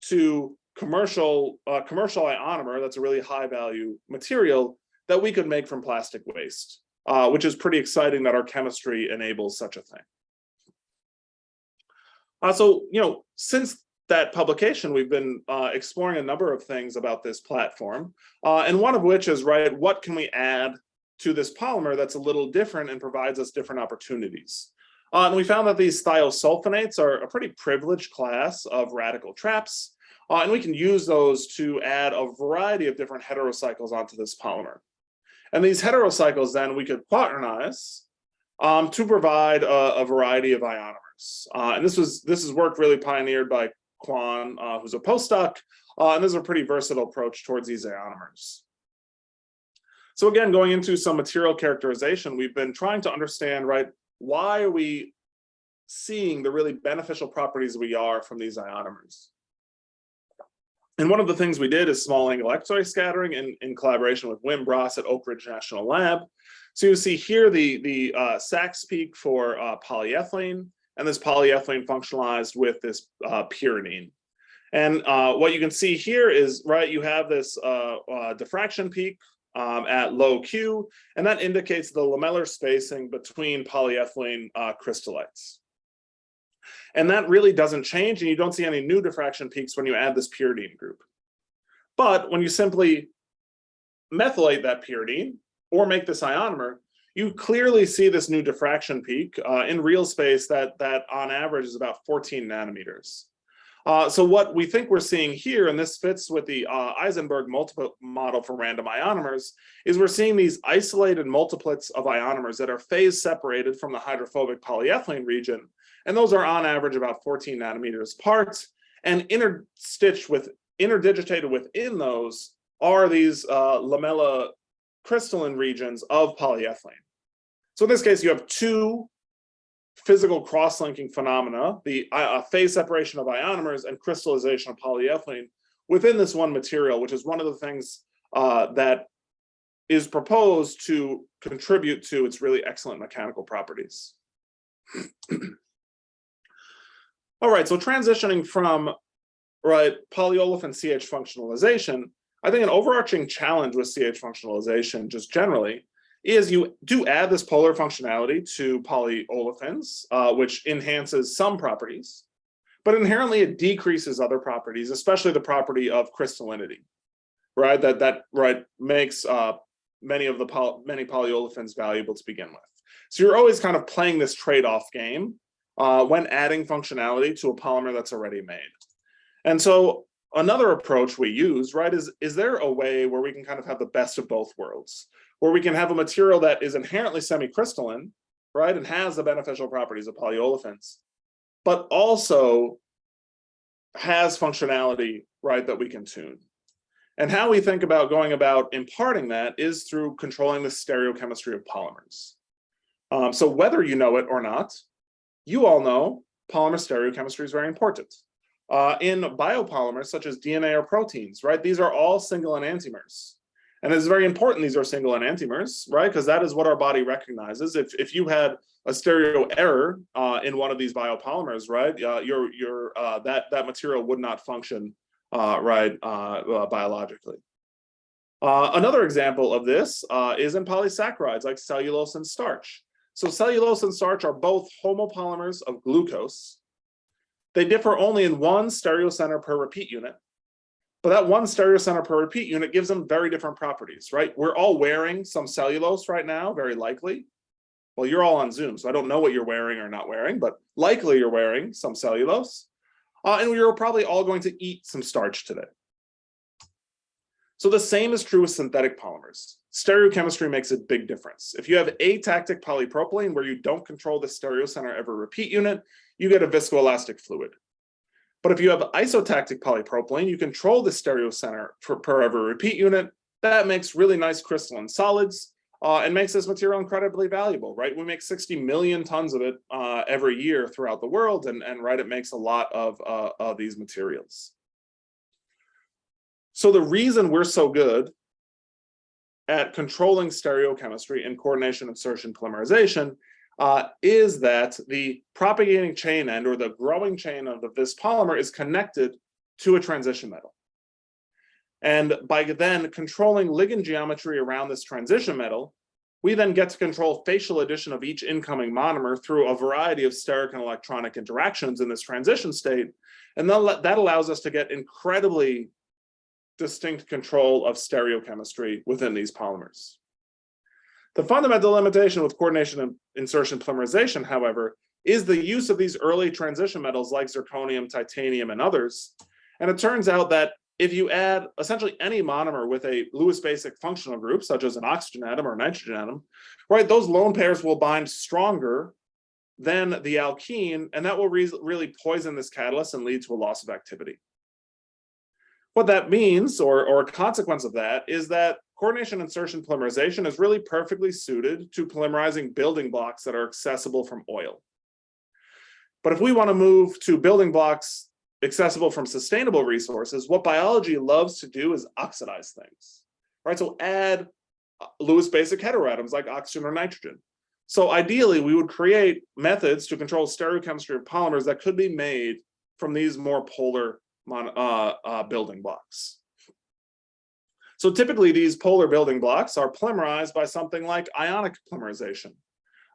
to commercial ionomer. That's a really high value material that we could make from plastic waste, which is pretty exciting that our chemistry enables such a thing. So, since that publication, we've been exploring a number of things about this platform, and one of which is, right, what can we add to this polymer that's a little different and provides us different opportunities. And we found that these thiosulfonates are a pretty privileged class of radical traps, and we can use those to add a variety of different heterocycles onto this polymer. And these heterocycles then we could quaternize to provide a variety of ionomers. And this is work really pioneered by Kwan, who's a postdoc, and this is a pretty versatile approach towards these ionomers. So again, going into some material characterization, we've been trying to understand, right, why are we seeing the really beneficial properties we are from these ionomers? And one of the things we did is small angle X-ray scattering in collaboration with Wim Brass at Oak Ridge National Lab. So you see here the Sachs peak for polyethylene, and this polyethylene functionalized with this pyridine. And what you can see here is, right, you have this diffraction peak at low Q, and that indicates the lamellar spacing between polyethylene crystallites. And that really doesn't change, and you don't see any new diffraction peaks when you add this pyridine group. But when you simply methylate that pyridine or make this ionomer, you clearly see this new diffraction peak in real space that on average is about 14 nanometers. So what we think we're seeing here, and this fits with the Eisenberg multiple model for random ionomers, is we're seeing these isolated multiplets of ionomers that are phase separated from the hydrophobic polyethylene region. And those are on average about 14 nanometers apart. And interdigitated within those are these lamella crystalline regions of polyethylene. So in this case, you have two physical cross-linking phenomena, the phase separation of ionomers and crystallization of polyethylene within this one material, which is one of the things that is proposed to contribute to its really excellent mechanical properties. All right, so transitioning from, right, polyolefin CH functionalization, I think an overarching challenge with CH functionalization just generally is you do add this polar functionality to polyolefins, which enhances some properties, but inherently it decreases other properties, especially the property of crystallinity, right? That makes many polyolefins valuable to begin with. So you're always kind of playing this trade-off game when adding functionality to a polymer that's already made. And so another approach we use, right, is there a way where we can kind of have the best of both worlds, where we can have a material that is inherently semi-crystalline, right, and has the beneficial properties of polyolefins, but also has functionality, right, that we can tune. And how we think about going about imparting that is through controlling the stereochemistry of polymers. So whether you know it or not, you all know polymer stereochemistry is very important. In biopolymers, such as DNA or proteins, right, these are all single enantiomers. And it's very important these are single enantiomers, right, because that is what our body recognizes. If you had a stereo error in one of these biopolymers, right, that material would not function biologically. Another example of this is in polysaccharides like cellulose and starch. So cellulose and starch are both homopolymers of glucose. They differ only in one stereocenter per repeat unit, but that one stereocenter per repeat unit gives them very different properties, right? We're all wearing some cellulose right now, very likely. Well, you're all on Zoom, so I don't know what you're wearing or not wearing, but likely you're wearing some cellulose. And we're probably all going to eat some starch today. So the same is true with synthetic polymers. Stereochemistry makes a big difference. If you have atactic polypropylene where you don't control the stereocenter every repeat unit, you get a viscoelastic fluid. But if you have isotactic polypropylene, you control the stereocenter per every repeat unit. That makes really nice crystalline solids. and makes this material incredibly valuable, right? We make 60 million tons of it every year throughout the world, and right, it makes a lot of these materials. So the reason we're so good at controlling stereochemistry and coordination insertion polymerization is that the propagating chain end, or the growing chain of this polymer, is connected to a transition metal. And by then controlling ligand geometry around this transition metal, we then get to control facial addition of each incoming monomer through a variety of steric and electronic interactions in this transition state. And that allows us to get incredibly distinct control of stereochemistry within these polymers. The fundamental limitation with coordination and insertion polymerization, however, is the use of these early transition metals like zirconium, titanium, and others. And it turns out that if you add essentially any monomer with a Lewis basic functional group, such as an oxygen atom or a nitrogen atom, right, those lone pairs will bind stronger than the alkene, and that will really poison this catalyst and lead to a loss of activity. What that means, or a consequence of that, is that coordination insertion polymerization is really perfectly suited to polymerizing building blocks that are accessible from oil. But if we want to move to building blocks accessible from sustainable resources, what biology loves to do is oxidize things, right? So add Lewis basic heteroatoms like oxygen or nitrogen. So ideally, we would create methods to control stereochemistry of polymers that could be made from these more polar building blocks. So typically, these polar building blocks are polymerized by something like ionic polymerization.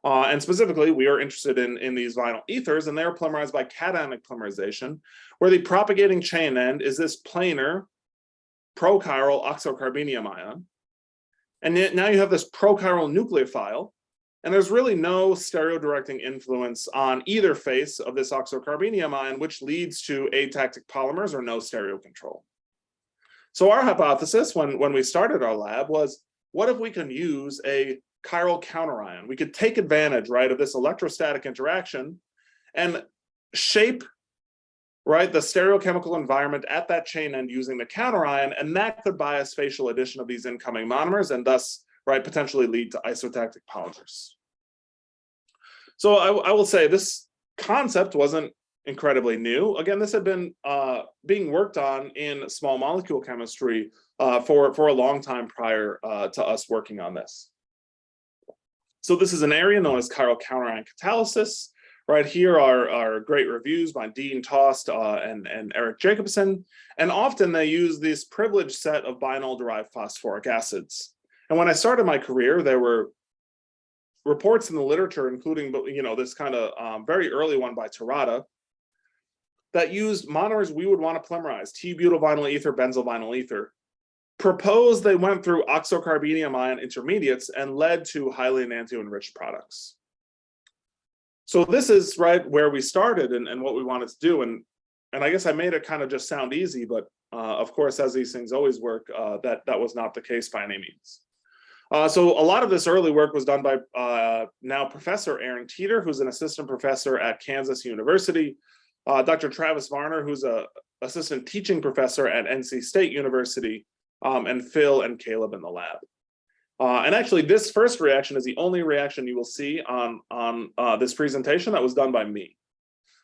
And specifically, we are interested in these vinyl ethers, and they're polymerized by cationic polymerization, where the propagating chain end is this planar prochiral oxocarbenium ion. And now you have this prochiral nucleophile, and there's really no stereodirecting influence on either face of this oxocarbenium ion, which leads to atactic polymers or no stereo control. So our hypothesis when we started our lab was, what if we can use a chiral counterion? We could take advantage, right, of this electrostatic interaction and shape, right, the stereochemical environment at that chain end using the counterion, and that could bias facial addition of these incoming monomers and thus, right, potentially lead to isotactic polymers. So I will say this concept wasn't incredibly new. Again, this had been being worked on in small molecule chemistry for a long time prior to us working on this. So this is an area known as chiral counterion catalysis. Right here are great reviews by Dean Tost and Eric Jacobson. And often they use this privileged set of bienol-derived phosphoric acids. And when I started my career, there were reports in the literature, including, this kind of very early one by Terada, that used monomers we would want to polymerize, T-butyl vinyl ether, benzyl vinyl ether, proposed they went through oxocarbenium ion intermediates and led to highly enantioenriched products. So this is right where we started and what we wanted to do. And I guess I made it kind of just sound easy, but of course, as these things always work, that was not the case by any means. So a lot of this early work was done by now Professor Aaron Teeter, who's an assistant professor at Kansas University, Dr. Travis Varner, who's an assistant teaching professor at NC State University, and Phil and Caleb in the lab. And actually, this first reaction is the only reaction you will see on this presentation that was done by me.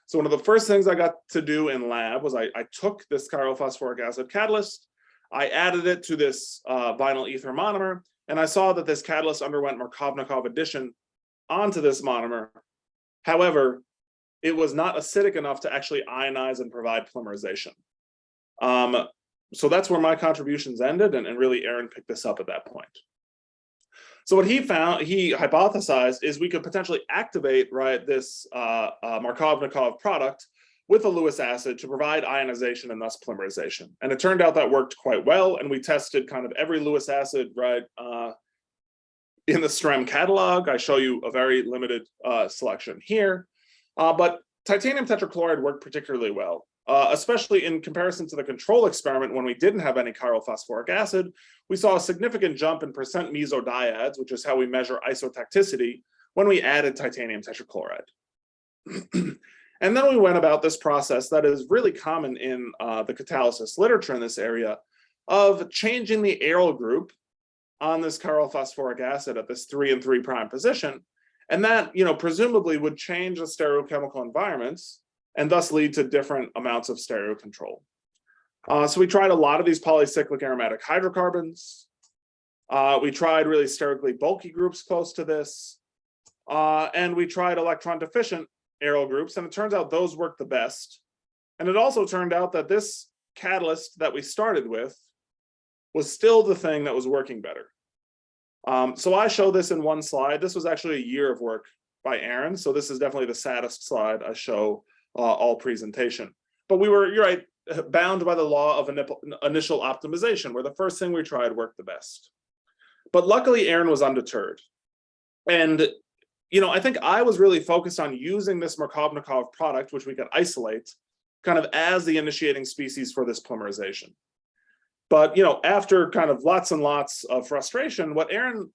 So one of the first things I got to do in lab was I took this chiral phosphoric acid catalyst, I added it to this vinyl ether monomer, and I saw that this catalyst underwent Markovnikov addition onto this monomer. However, it was not acidic enough to actually ionize and provide polymerization. So that's where my contributions ended, and really Aaron picked this up at that point. So what he hypothesized is we could potentially activate, right, this Markovnikov product with a Lewis acid to provide ionization and thus polymerization. And it turned out that worked quite well, and we tested kind of every Lewis acid, right, in the STREM catalog. I show you a very limited selection here, but titanium tetrachloride worked particularly well. Especially in comparison to the control experiment when we didn't have any chiral phosphoric acid, we saw a significant jump in percent mesodieads, which is how we measure isotacticity, when we added titanium tetrachloride. And then we went about this process that is really common in the catalysis literature in this area of changing the aryl group on this chiral phosphoric acid at this 3 and 3' position. And that, presumably would change the stereochemical environments and thus lead to different amounts of stereo control. So we tried a lot of these polycyclic aromatic hydrocarbons. We tried really sterically bulky groups close to this. And we tried electron deficient aryl groups, and it turns out those work the best. And it also turned out that this catalyst that we started with was still the thing that was working better. So I show this in one slide. This was actually a year of work by Aaron. So this is definitely the saddest slide I show all presentation. But we were, you're right, bound by the law of initial optimization, where the first thing we tried worked the best. But luckily, Aaron was undeterred. And I think I was really focused on using this Markovnikov product, which we could isolate, kind of as the initiating species for this polymerization. But after kind of lots and lots of frustration, what Aaron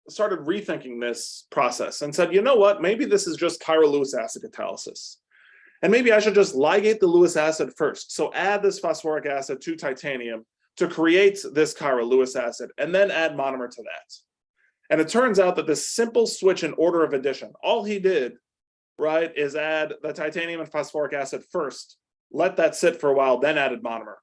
started rethinking this process and said, you know what, maybe this is just chiral Lewis acid catalysis. And maybe I should just ligate the Lewis acid first. So add this phosphoric acid to titanium to create this chiral Lewis acid, and then add monomer to that. And it turns out that this simple switch in order of addition, all he did, right, is add the titanium and phosphoric acid first, let that sit for a while, then added monomer,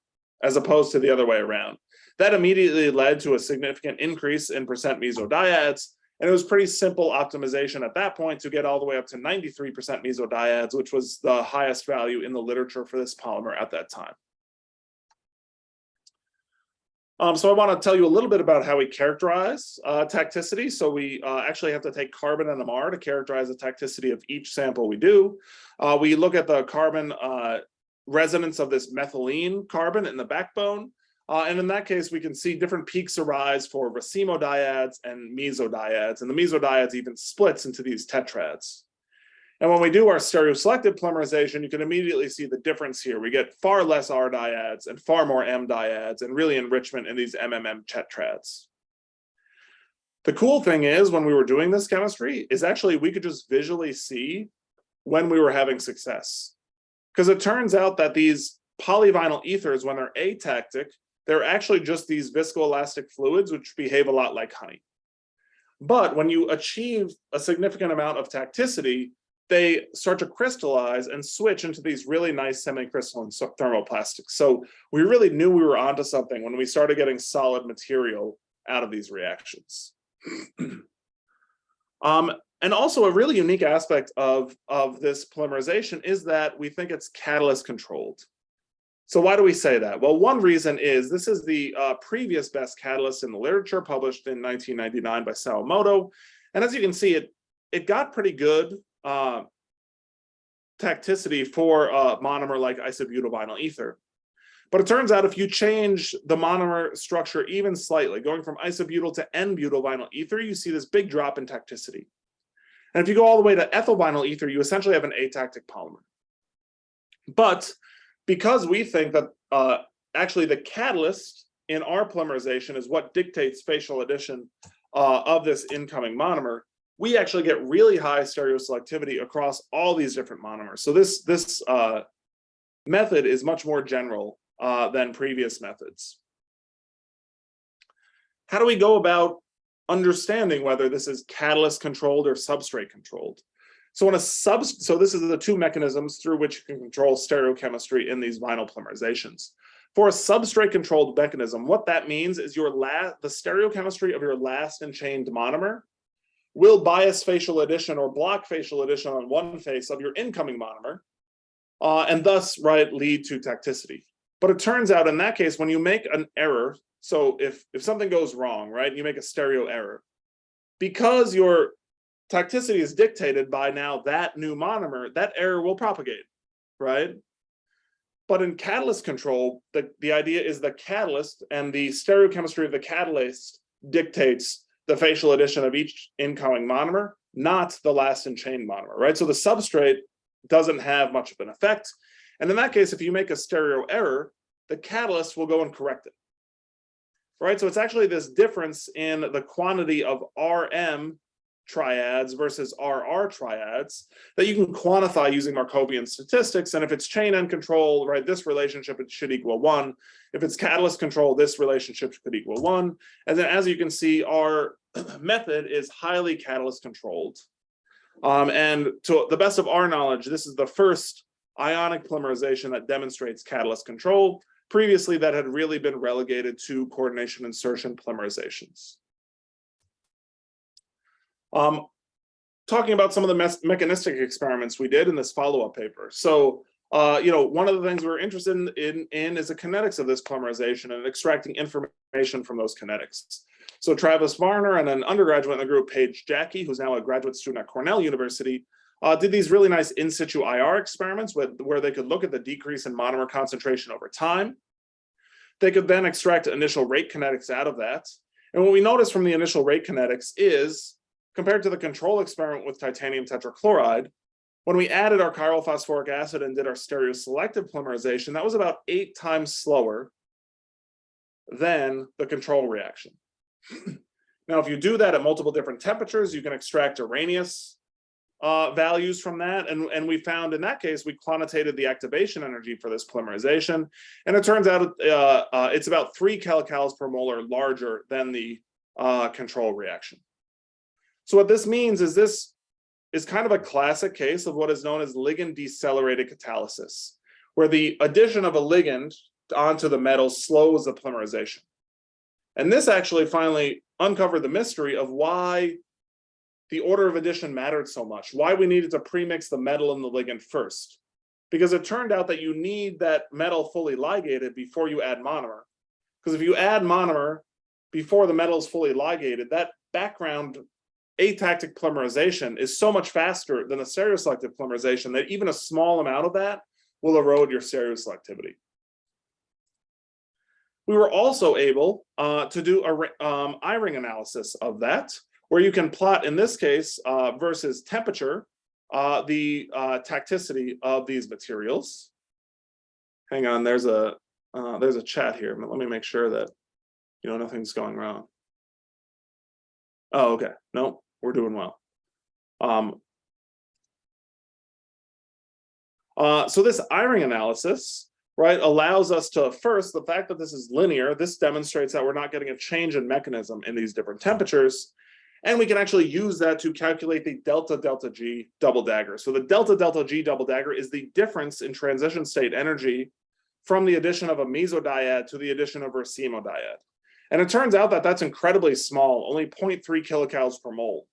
as opposed to the other way around. That immediately led to a significant increase in percent mesodieads, and it was pretty simple optimization at that point to get all the way up to 93% mesodieads, which was the highest value in the literature for this polymer at that time. So I want to tell you a little bit about how we characterize tacticity. So we actually have to take carbon NMR to characterize the tacticity of each sample we do. We look at the carbon resonance of this methylene carbon in the backbone. And in that case, we can see different peaks arise for racemodieads and mesodieads. And the mesodieads even splits into these tetrads. And when we do our stereoselective polymerization, you can immediately see the difference here. We get far less R dieads and far more M dieads, and really enrichment in these MMM tetrads. The cool thing is, when we were doing this chemistry, is actually we could just visually see when we were having success. Because it turns out that these polyvinyl ethers, when they're atactic, they're actually just these viscoelastic fluids which behave a lot like honey. But when you achieve a significant amount of tacticity, they start to crystallize and switch into these really nice semi-crystalline thermoplastics. So we really knew we were onto something when we started getting solid material out of these reactions. And also a really unique aspect of this polymerization is that we think it's catalyst controlled. So why do we say that? Well, one reason is this is the previous best catalyst in the literature, published in 1999 by Sawamoto. And as you can see, it got pretty good tacticity for a monomer like isobutyl ether. But it turns out if you change the monomer structure even slightly, going from isobutyl to N-butyl ether, you see this big drop in tacticity. And if you go all the way to ethyl vinyl ether, you essentially have an atactic polymer. But because we think that actually the catalyst in our polymerization is what dictates spatial addition of this incoming monomer, we actually get really high stereoselectivity across all these different monomers. So this method is much more general than previous methods. How do we go about understanding whether this is catalyst controlled or substrate controlled? So so this is the two mechanisms through which you can control stereochemistry in these vinyl polymerizations. For a substrate controlled mechanism, what that means is the stereochemistry of your last enchained monomer will bias facial addition or block facial addition on one face of your incoming monomer, and thus, right, lead to tacticity. But it turns out in that case, when you make an error, so if something goes wrong, right, you make a stereo error, because your tacticity is dictated by now that new monomer, that error will propagate, right? But in catalyst control, the idea is the catalyst and the stereochemistry of the catalyst dictates the facial addition of each incoming monomer, not the last enchained monomer, right? So the substrate doesn't have much of an effect. And in that case, if you make a stereo error, the catalyst will go and correct it, right? So it's actually this difference in the quantity of Rm triads versus RR triads that you can quantify using Markovian statistics. And if it's chain end control, right, this relationship it should equal 1. If it's catalyst control, this relationship could equal 1. And then as you can see, our method is highly catalyst controlled. And to the best of our knowledge, this is the first ionic polymerization that demonstrates catalyst control. Previously, that had really been relegated to coordination insertion polymerizations. Talking about some of the mechanistic experiments we did in this follow-up paper. So, one of the things we're interested in is the kinetics of this polymerization and extracting information from those kinetics. So Travis Varner and an undergraduate in the group, Paige Jackie, who's now a graduate student at Cornell University, did these really nice in situ IR experiments where they could look at the decrease in monomer concentration over time. They could then extract initial rate kinetics out of that. And what we noticed from the initial rate kinetics is, compared to the control experiment with titanium tetrachloride, when we added our chiral phosphoric acid and did our stereoselective polymerization, that was about 8 times slower than the control reaction. Now, if you do that at multiple different temperatures, you can extract Arrhenius values from that. And we found in that case, we quantitated the activation energy for this polymerization. And it turns out it's about 3 kilocalories per molar larger than the control reaction. So what this means is this is kind of a classic case of what is known as ligand decelerated catalysis, where the addition of a ligand onto the metal slows the polymerization. And this actually finally uncovered the mystery of why the order of addition mattered so much, why we needed to premix the metal and the ligand first. Because it turned out that you need that metal fully ligated before you add monomer. Because if you add monomer before the metal is fully ligated, that background atactic polymerization is so much faster than the stereoselective polymerization that even a small amount of that will erode your stereoselectivity. We were also able to do a I-ring analysis of that, where you can plot, in this case, versus temperature, the tacticity of these materials. Hang on, there's a chat here. Let me make sure that nothing's going wrong. Oh, okay. No, we're doing well. So this I-ring analysis, right, allows us to, first, the fact that this is linear, this demonstrates that we're not getting a change in mechanism in these different temperatures. And we can actually use that to calculate the delta delta G double dagger. So the delta delta G double dagger is the difference in transition state energy from the addition of a mesodiad to the addition of a racemodiad. And it turns out that that's incredibly small, only 0.3 kilocalories per mole.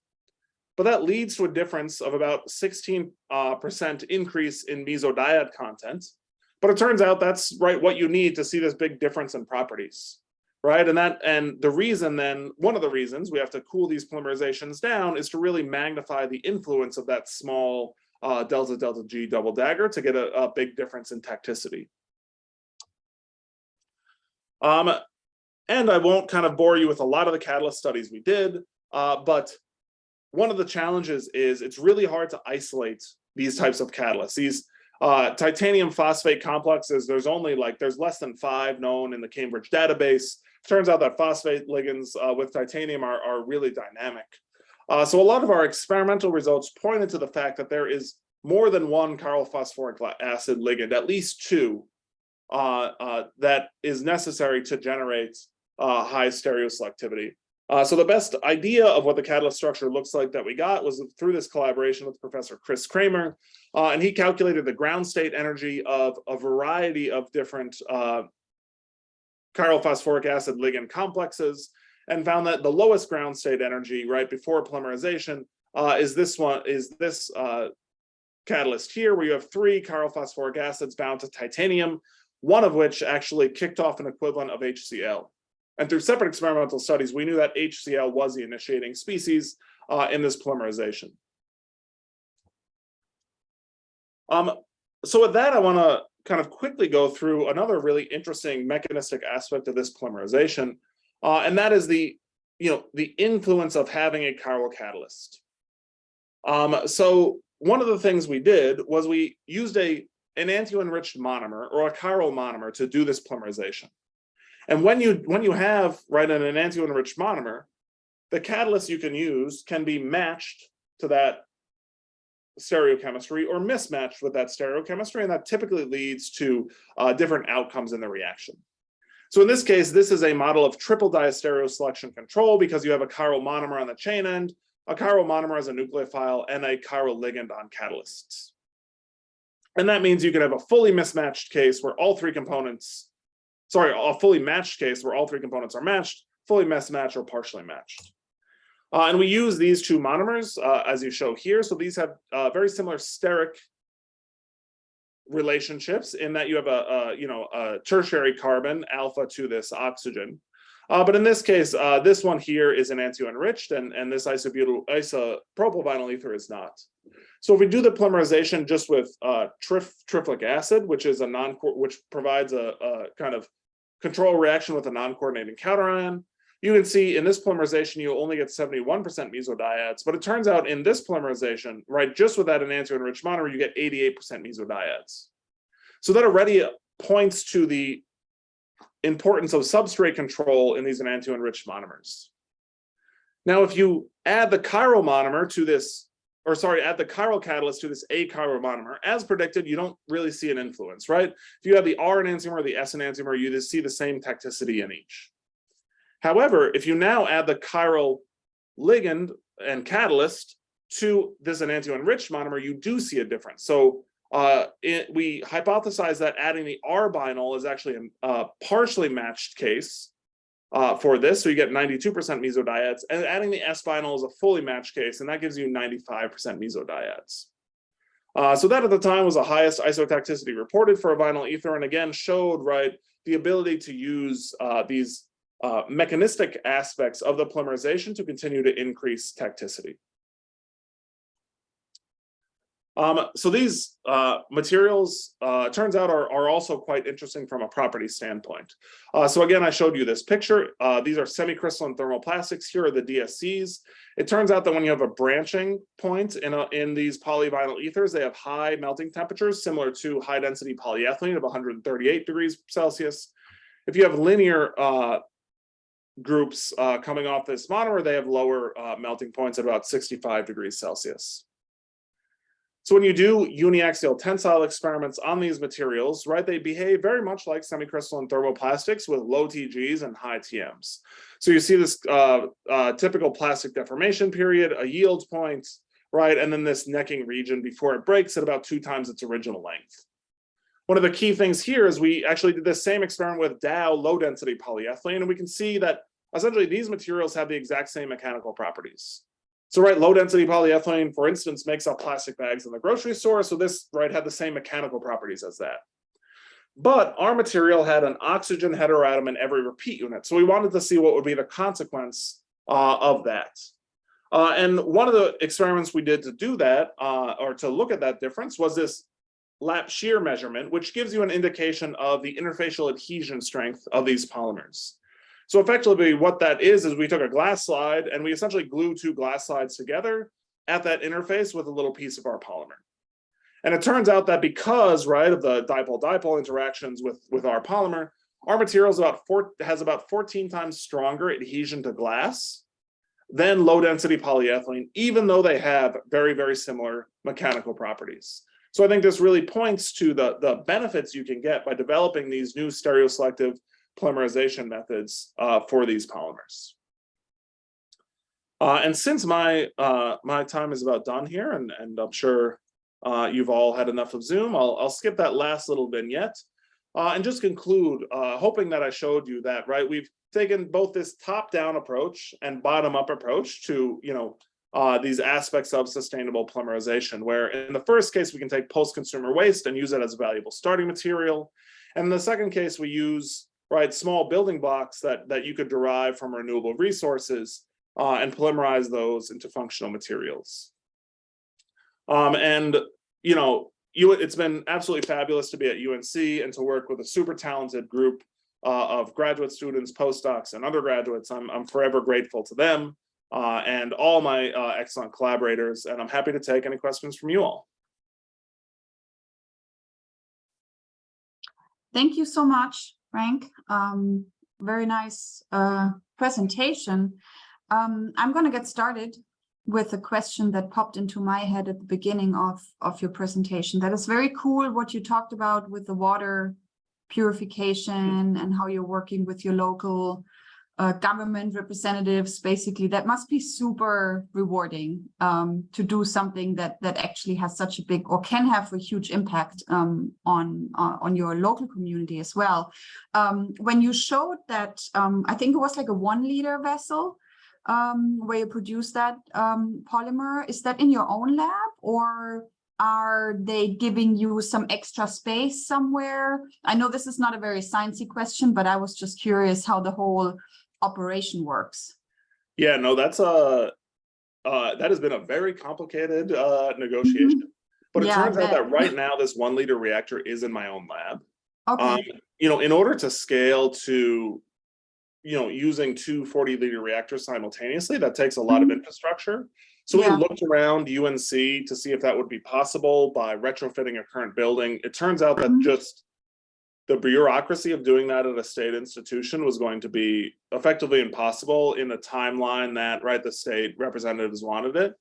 But that leads to a difference of about 16% increase in mesodiad content. But it turns out that's right what you need to see this big difference in properties, right? And the reason then, one of the reasons we have to cool these polymerizations down is to really magnify the influence of that small delta delta G double dagger to get a big difference in tacticity. And I won't kind of bore you with a lot of the catalyst studies we did, but one of the challenges is it's really hard to isolate these types of catalysts. These titanium phosphate complexes, there's less than 5 known in the Cambridge database. Turns out that phosphate ligands with titanium are really dynamic. So a lot of our experimental results pointed to the fact that there is more than one chiral phosphoric acid ligand, at least 2, that is necessary to generate high stereoselectivity. So the best idea of what the catalyst structure looks like that we got was through this collaboration with Professor Chris Kramer, and he calculated the ground state energy of a variety of different chiral phosphoric acid ligand complexes, and found that the lowest ground state energy right before polymerization is this catalyst here, where you have 3 chiral phosphoric acids bound to titanium, one of which actually kicked off an equivalent of HCl. And through separate experimental studies, we knew that HCl was the initiating species in this polymerization. So with that, I want to kind of quickly go through another really interesting mechanistic aspect of this polymerization, and that is the influence of having a chiral catalyst. So one of the things we did was we used an enantioenriched monomer or a chiral monomer to do this polymerization. And when you have an enantioenriched monomer, the catalyst you can use can be matched to that stereochemistry or mismatched with that stereochemistry, and that typically leads to different outcomes in the reaction. So in this case, this is a model of triple diastereo selection control because you have a chiral monomer on the chain end, a chiral monomer as a nucleophile, and a chiral ligand on catalysts. And that means you can have a fully mismatched case where all three components, a fully matched case where all three components are matched, fully mismatched, or partially matched. And we use these two monomers as you show here. So these have very similar steric relationships in that you have a tertiary carbon alpha to this oxygen. But in this case, this one here is enantioenriched enriched, and this isopropyl vinyl ether is not. So if we do the polymerization just with triflic acid, which is which provides a kind of control reaction with a non-coordinating counterion, you can see in this polymerization you only get 71% mesodiodes, but it turns out in this polymerization, right, just with that enantioenriched monomer, you get 88% mesodiodes. So that already points to the importance of substrate control in these enantioenriched monomers. Now, if you add the chiral monomer to this, add the chiral catalyst to this achiral monomer, as predicted, you don't really see an influence, right? If you have the R enantiomer or the S enantiomer, you just see the same tacticity in each. However, if you now add the chiral ligand and catalyst to this enantioenriched monomer, you do see a difference. So we hypothesize that adding the R binyl is actually a partially matched case for this, so you get 92% mesodiodes, and adding the S binyl is a fully matched case, and that gives you 95% mesodiodes. So that at the time was the highest isotoxicity reported for a vinyl ether, and again showed, right, the ability to use these mechanistic aspects of the polymerization to continue to increase tacticity. So these materials, turns out, are also quite interesting from a property standpoint. So again, I showed you this picture. These are semi-crystalline thermoplastics. Here are the DSCs. It turns out that when you have a branching point in these polyvinyl ethers, they have high melting temperatures, similar to high-density polyethylene of 138 degrees Celsius. If you have linear groups coming off this monomer, they have lower melting points at about 65 degrees Celsius. So when you do uniaxial tensile experiments on these materials, right, they behave very much like semicrystalline thermoplastics with low TGs and high TMs. So you see this typical plastic deformation period, a yield point, right, and then this necking region before it breaks at about 2 times its original length. One of the key things here is we actually did the same experiment with Dow low-density polyethylene, and we can see that essentially these materials have the exact same mechanical properties. So, right, low-density polyethylene, for instance, makes up plastic bags in the grocery store, so this, right, had the same mechanical properties as that. But our material had an oxygen heteroatom in every repeat unit, so we wanted to see what would be the consequence of that. And one of the experiments we did to do that, or to look at that difference, was this lap shear measurement, which gives you an indication of the interfacial adhesion strength of these polymers. So effectively what that is we took a glass slide and we essentially glued 2 glass slides together at that interface with a little piece of our polymer. And it turns out that because, right, of the dipole-dipole interactions with our polymer, our material has about 14 times stronger adhesion to glass than low-density polyethylene, even though they have very, very similar mechanical properties. So I think this really points to the benefits you can get by developing these new stereoselective polymerization methods for these polymers. And since my time is about done here, and I'm sure you've all had enough of Zoom, I'll skip that last little vignette and just conclude, hoping that I showed you that, right, we've taken both this top-down approach and bottom-up approach to, these aspects of sustainable polymerization, where in the first case, we can take post-consumer waste and use it as a valuable starting material. And in the second case, we use, right, small building blocks that you could derive from renewable resources and polymerize those into functional materials. It's been absolutely fabulous to be at UNC and to work with a super talented group of graduate students, postdocs, and undergraduates. I'm forever grateful to them and all my excellent collaborators, and I'm happy to take any questions from you all. Thank you so much, Frank. Very nice presentation. I'm going to get started with a question that popped into my head at the beginning of your presentation. That is very cool what you talked about with the water purification and how you're working with your local government representatives. Basically, that must be super rewarding to do something that actually has such a big, or can have a huge impact on your local community as well. When you showed that, I think it was like a 1 liter vessel where you produce that polymer, is that in your own lab, or are they giving you some extra space somewhere? I know this is not a very sciencey question, but I was just curious how the whole operation works. Yeah, no, that has been a very complicated negotiation. But it turns out that right now this 1 liter reactor is in my own lab. Okay. In order to scale to using 2 40-liter reactors simultaneously, that takes a lot of infrastructure. So we looked around UNC to see if that would be possible by retrofitting a current building. It turns out that just the bureaucracy of doing that at a state institution was going to be effectively impossible in the timeline that the state representatives wanted it.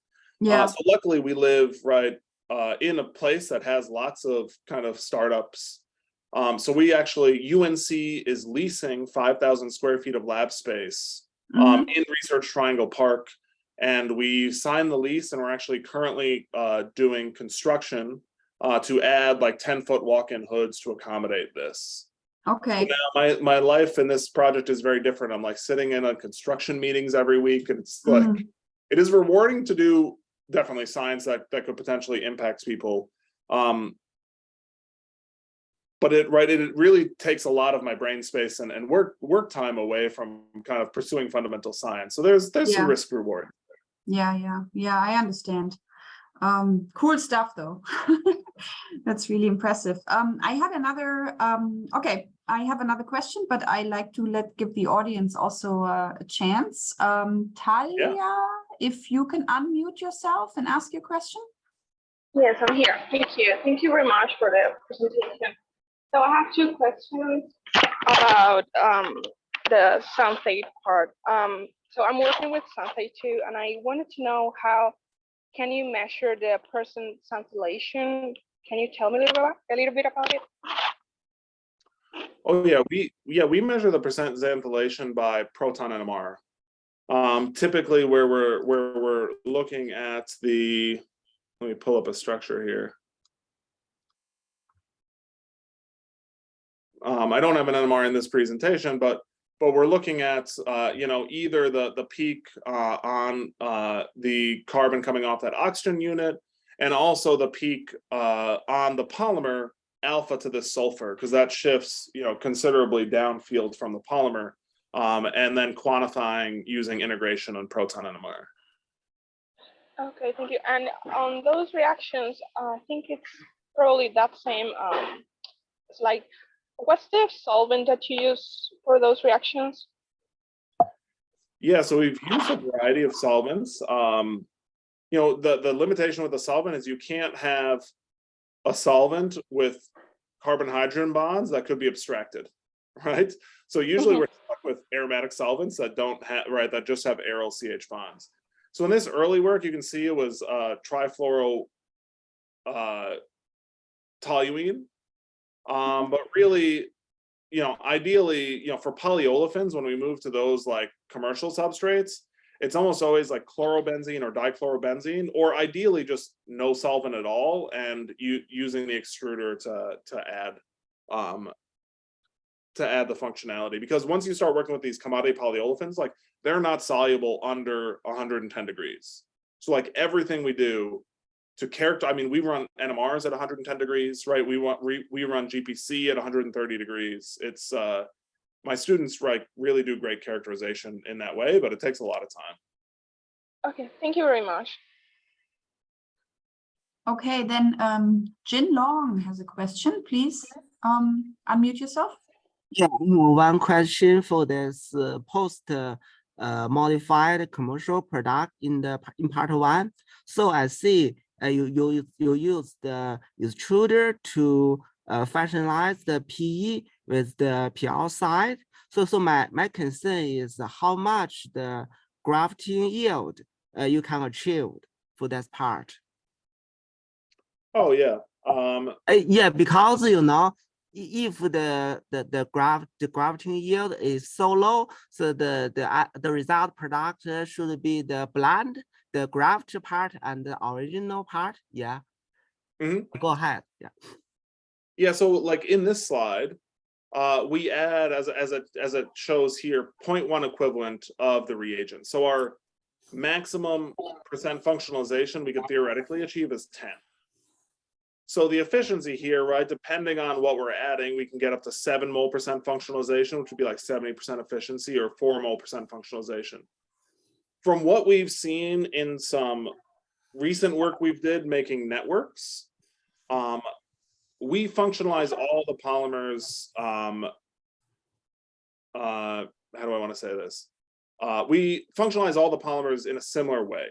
So luckily we live in a place that has lots of kind of startups. So we actually, UNC is leasing 5,000 square feet of lab space in Research Triangle Park. And we signed the lease, and we're actually currently doing construction to add like 10-foot walk-in hoods to accommodate this. Okay. So now my life in this project is very different. I'm like sitting in on construction meetings every week, and it's like, it is rewarding to do definitely science that could potentially impact people. But it really takes a lot of my brain space and work time away from kind of pursuing fundamental science. So there's some risk reward. Yeah, I understand. Cool stuff though. That's really impressive. I had another I have another question, but I like to give the audience also a chance. Talia, if you can unmute yourself and ask your question. Yes, I'm here. Thank you. Thank you very much for the presentation. So I have 2 questions about the sunlight part. So I'm working with sunlight too, and I wanted to know how can you measure the percent scintillation? Can you tell me a little bit about it? Oh yeah, we measure the percent scintillation by proton NMR. Typically, where we're looking at the, let me pull up a structure here. I don't have an NMR in this presentation, but we're looking at either the peak on the carbon coming off that oxygen unit, and also the peak on the polymer alpha to the sulfur, because that shifts considerably downfield from the polymer, and then quantifying using integration on proton NMR. Okay, thank you. And on those reactions, I think it's probably that same. It's like, what's the solvent that you use for those reactions? Yeah, so we've used a variety of solvents. The limitation with the solvent is you can't have a solvent with carbon-hydrogen bonds that could be abstracted, right? So usually we're stuck with aromatic solvents that don't have, that just have aryl CH bonds. So in this early work, you can see it was trifluoro toluene. But really, ideally, for polyolefins, when we move to those like commercial substrates, it's almost always like chlorobenzene or dichlorobenzene, or ideally just no solvent at all, and using the extruder to add the functionality. Because once you start working with these commodity polyolefins, like they're not soluble under 110 degrees. So like everything we do to character, we run NMRs at 110 degrees, right? We run GPC at 130 degrees. It's my students really do great characterization in that way, but it takes a lot of time. Okay, thank you very much. Okay, then Jin Long has a question. Please unmute yourself. Yeah, one question for this post modified commercial product in part 1. So I see you use the extruder to functionalize the PE with the PR side. So my concern is how much the grafting yield you can achieve for that part? Oh, yeah. Yeah, because you know, if the grafting yield is so low, so the result product should be the blend, the graft part and the original part. Yeah. Go ahead. Yeah. Yeah, so like in this slide, we add as it shows here 0.1 equivalent of the reagent. So our maximum percent functionalization we could theoretically achieve is 10. So the efficiency here, right, depending on what we're adding, we can get up to 7 mole percent functionalization, which would be like 70% efficiency, or 4 mole percent functionalization. From what we've seen in some recent work we've did making networks, we functionalize all the polymers. How do I want to say this? We functionalize all the polymers in a similar way.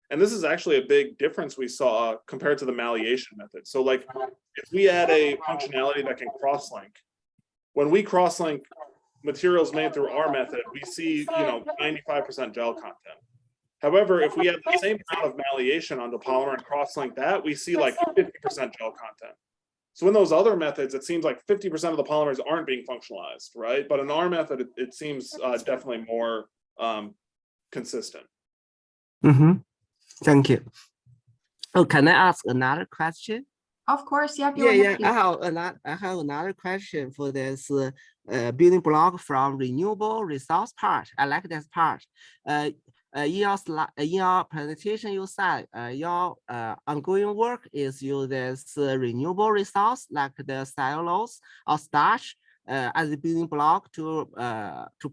And this is actually a big difference we saw compared to the malleation method. So like if we add a functionality that can cross-link, when we cross-link materials made through our method, we see 95% gel content. However, if we add the same amount of malleation onto polymer and cross-link that, we see like 50% gel content. So in those other methods, it seems like 50% of the polymers aren't being functionalized, right? But in our method, it seems definitely more consistent. Thank you. Oh, can I ask another question? Of course, yeah. Yeah. I have another question for this building block from renewable resource part. I like this part. In your presentation, you said your ongoing work is use this renewable resource like the cellulose or starch as a building block to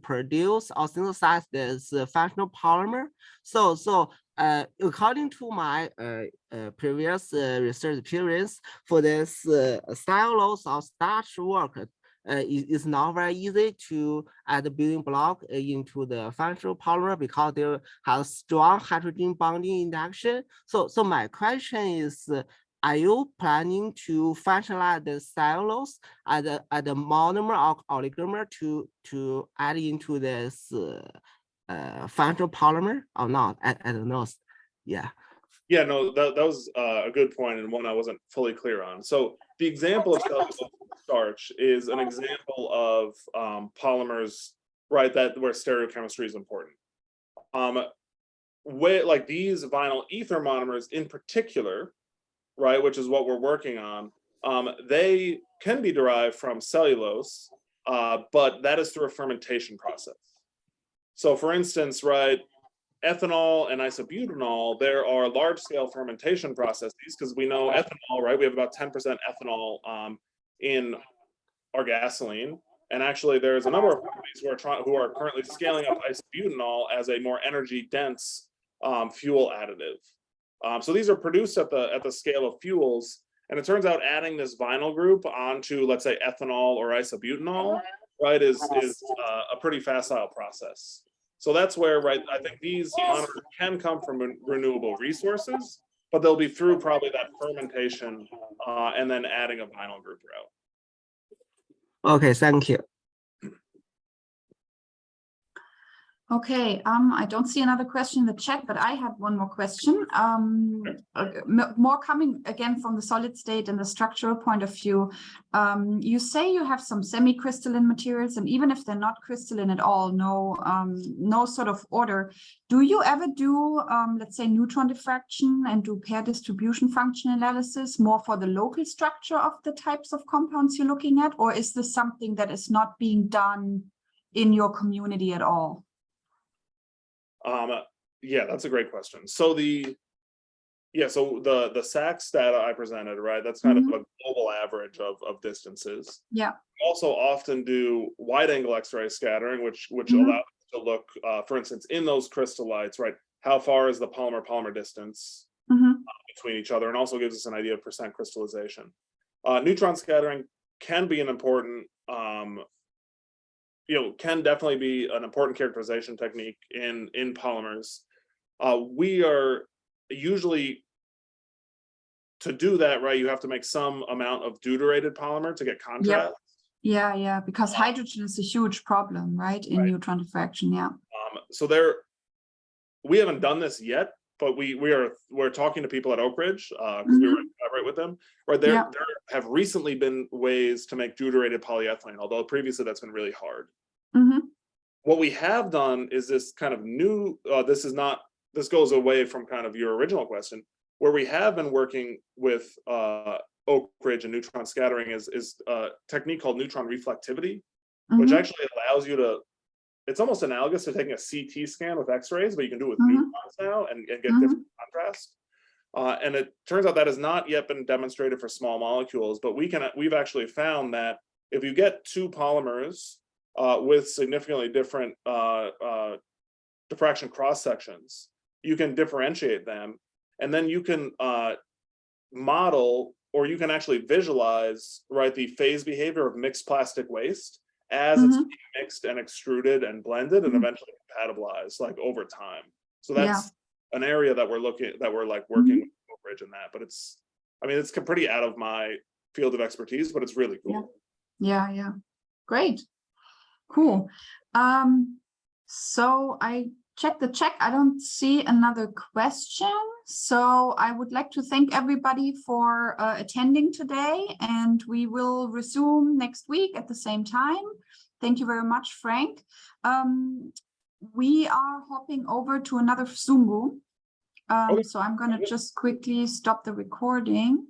produce or synthesize this functional polymer. So according to my previous research experience, for this cellulose or starch work, it's not very easy to add the building block into the functional polymer because they have strong hydrogen bonding interaction. So my question is, are you planning to functionalize the cellulose as a monomer or oligomer to add into this functional polymer or not? I don't know. Yeah. Yeah, no, that was a good point and one I wasn't fully clear on. So the example of cellulose starch is an example of polymers, right, where stereochemistry is important. Like these vinyl ether monomers in particular, right, which is what we're working on, they can be derived from cellulose, but that is through a fermentation process. So for instance, right, ethanol and isobutanol, there are large-scale fermentation processes because we know ethanol, right? We have about 10% ethanol in our gasoline, and actually there's a number of companies who are currently scaling up isobutanol as a more energy-dense fuel additive. So these are produced at the scale of fuels, and it turns out adding this vinyl group onto, let's say, ethanol or isobutanol, right, is a pretty facile process. So that's where, right, I think these monomers can come from renewable resources, but they'll be through probably that fermentation and then adding a vinyl group route. Okay, thank you. Okay, I don't see another question in the chat, but I have one more question. More coming again from the solid state and the structural point of view. You say you have some semi-crystalline materials, and even if they're not crystalline at all, no sort of order. Do you ever do, let's say, neutron diffraction and do pair distribution function analysis more for the local structure of the types of compounds you're looking at, or is this something that is not being done in your community at all? Yeah, that's a great question. So the SACS data I presented, right, that's kind of a global average of distances. Yeah. We also often do wide angle X-ray scattering, which allows us to look, for instance, in those crystallites, right, how far is the polymer distance between each other, and also gives us an idea of percent crystallization. Neutron scattering can be an important can definitely be an important characterization technique in polymers. We are usually, to do that, right, you have to make some amount of deuterated polymer to get contrast. Yeah, because hydrogen is a huge problem, right, in neutron diffraction, yeah. So we haven't done this yet, but we're talking to people at Oak Ridge because we were collaborate with them. Right there, there have recently been ways to make deuterated polyethylene, although previously that's been really hard. What we have done is this kind of new. This goes away from kind of your original question, where we have been working with Oak Ridge and neutron scattering is a technique called neutron reflectivity, which actually allows you to. It's almost analogous to taking a CT scan with X-rays, but you can do it with neutrons now and get different contrast. And it turns out that has not yet been demonstrated for small molecules, but we've actually found that if you get two polymers with significantly different diffraction cross sections, you can differentiate them, and then you can model, or you can actually visualize, right, the phase behavior of mixed plastic waste as it's being mixed and extruded and blended and eventually compatibilized, like over time. So that's an area that we're working with Oak Ridge in that, but it's pretty out of my field of expertise, but it's really cool. Yeah. Great. Cool. So I checked the chat. I don't see another question. So I would like to thank everybody for attending today, and we will resume next week at the same time. Thank you very much, Frank. We are hopping over to another Zoom room. So I'm going to just quickly stop the recording.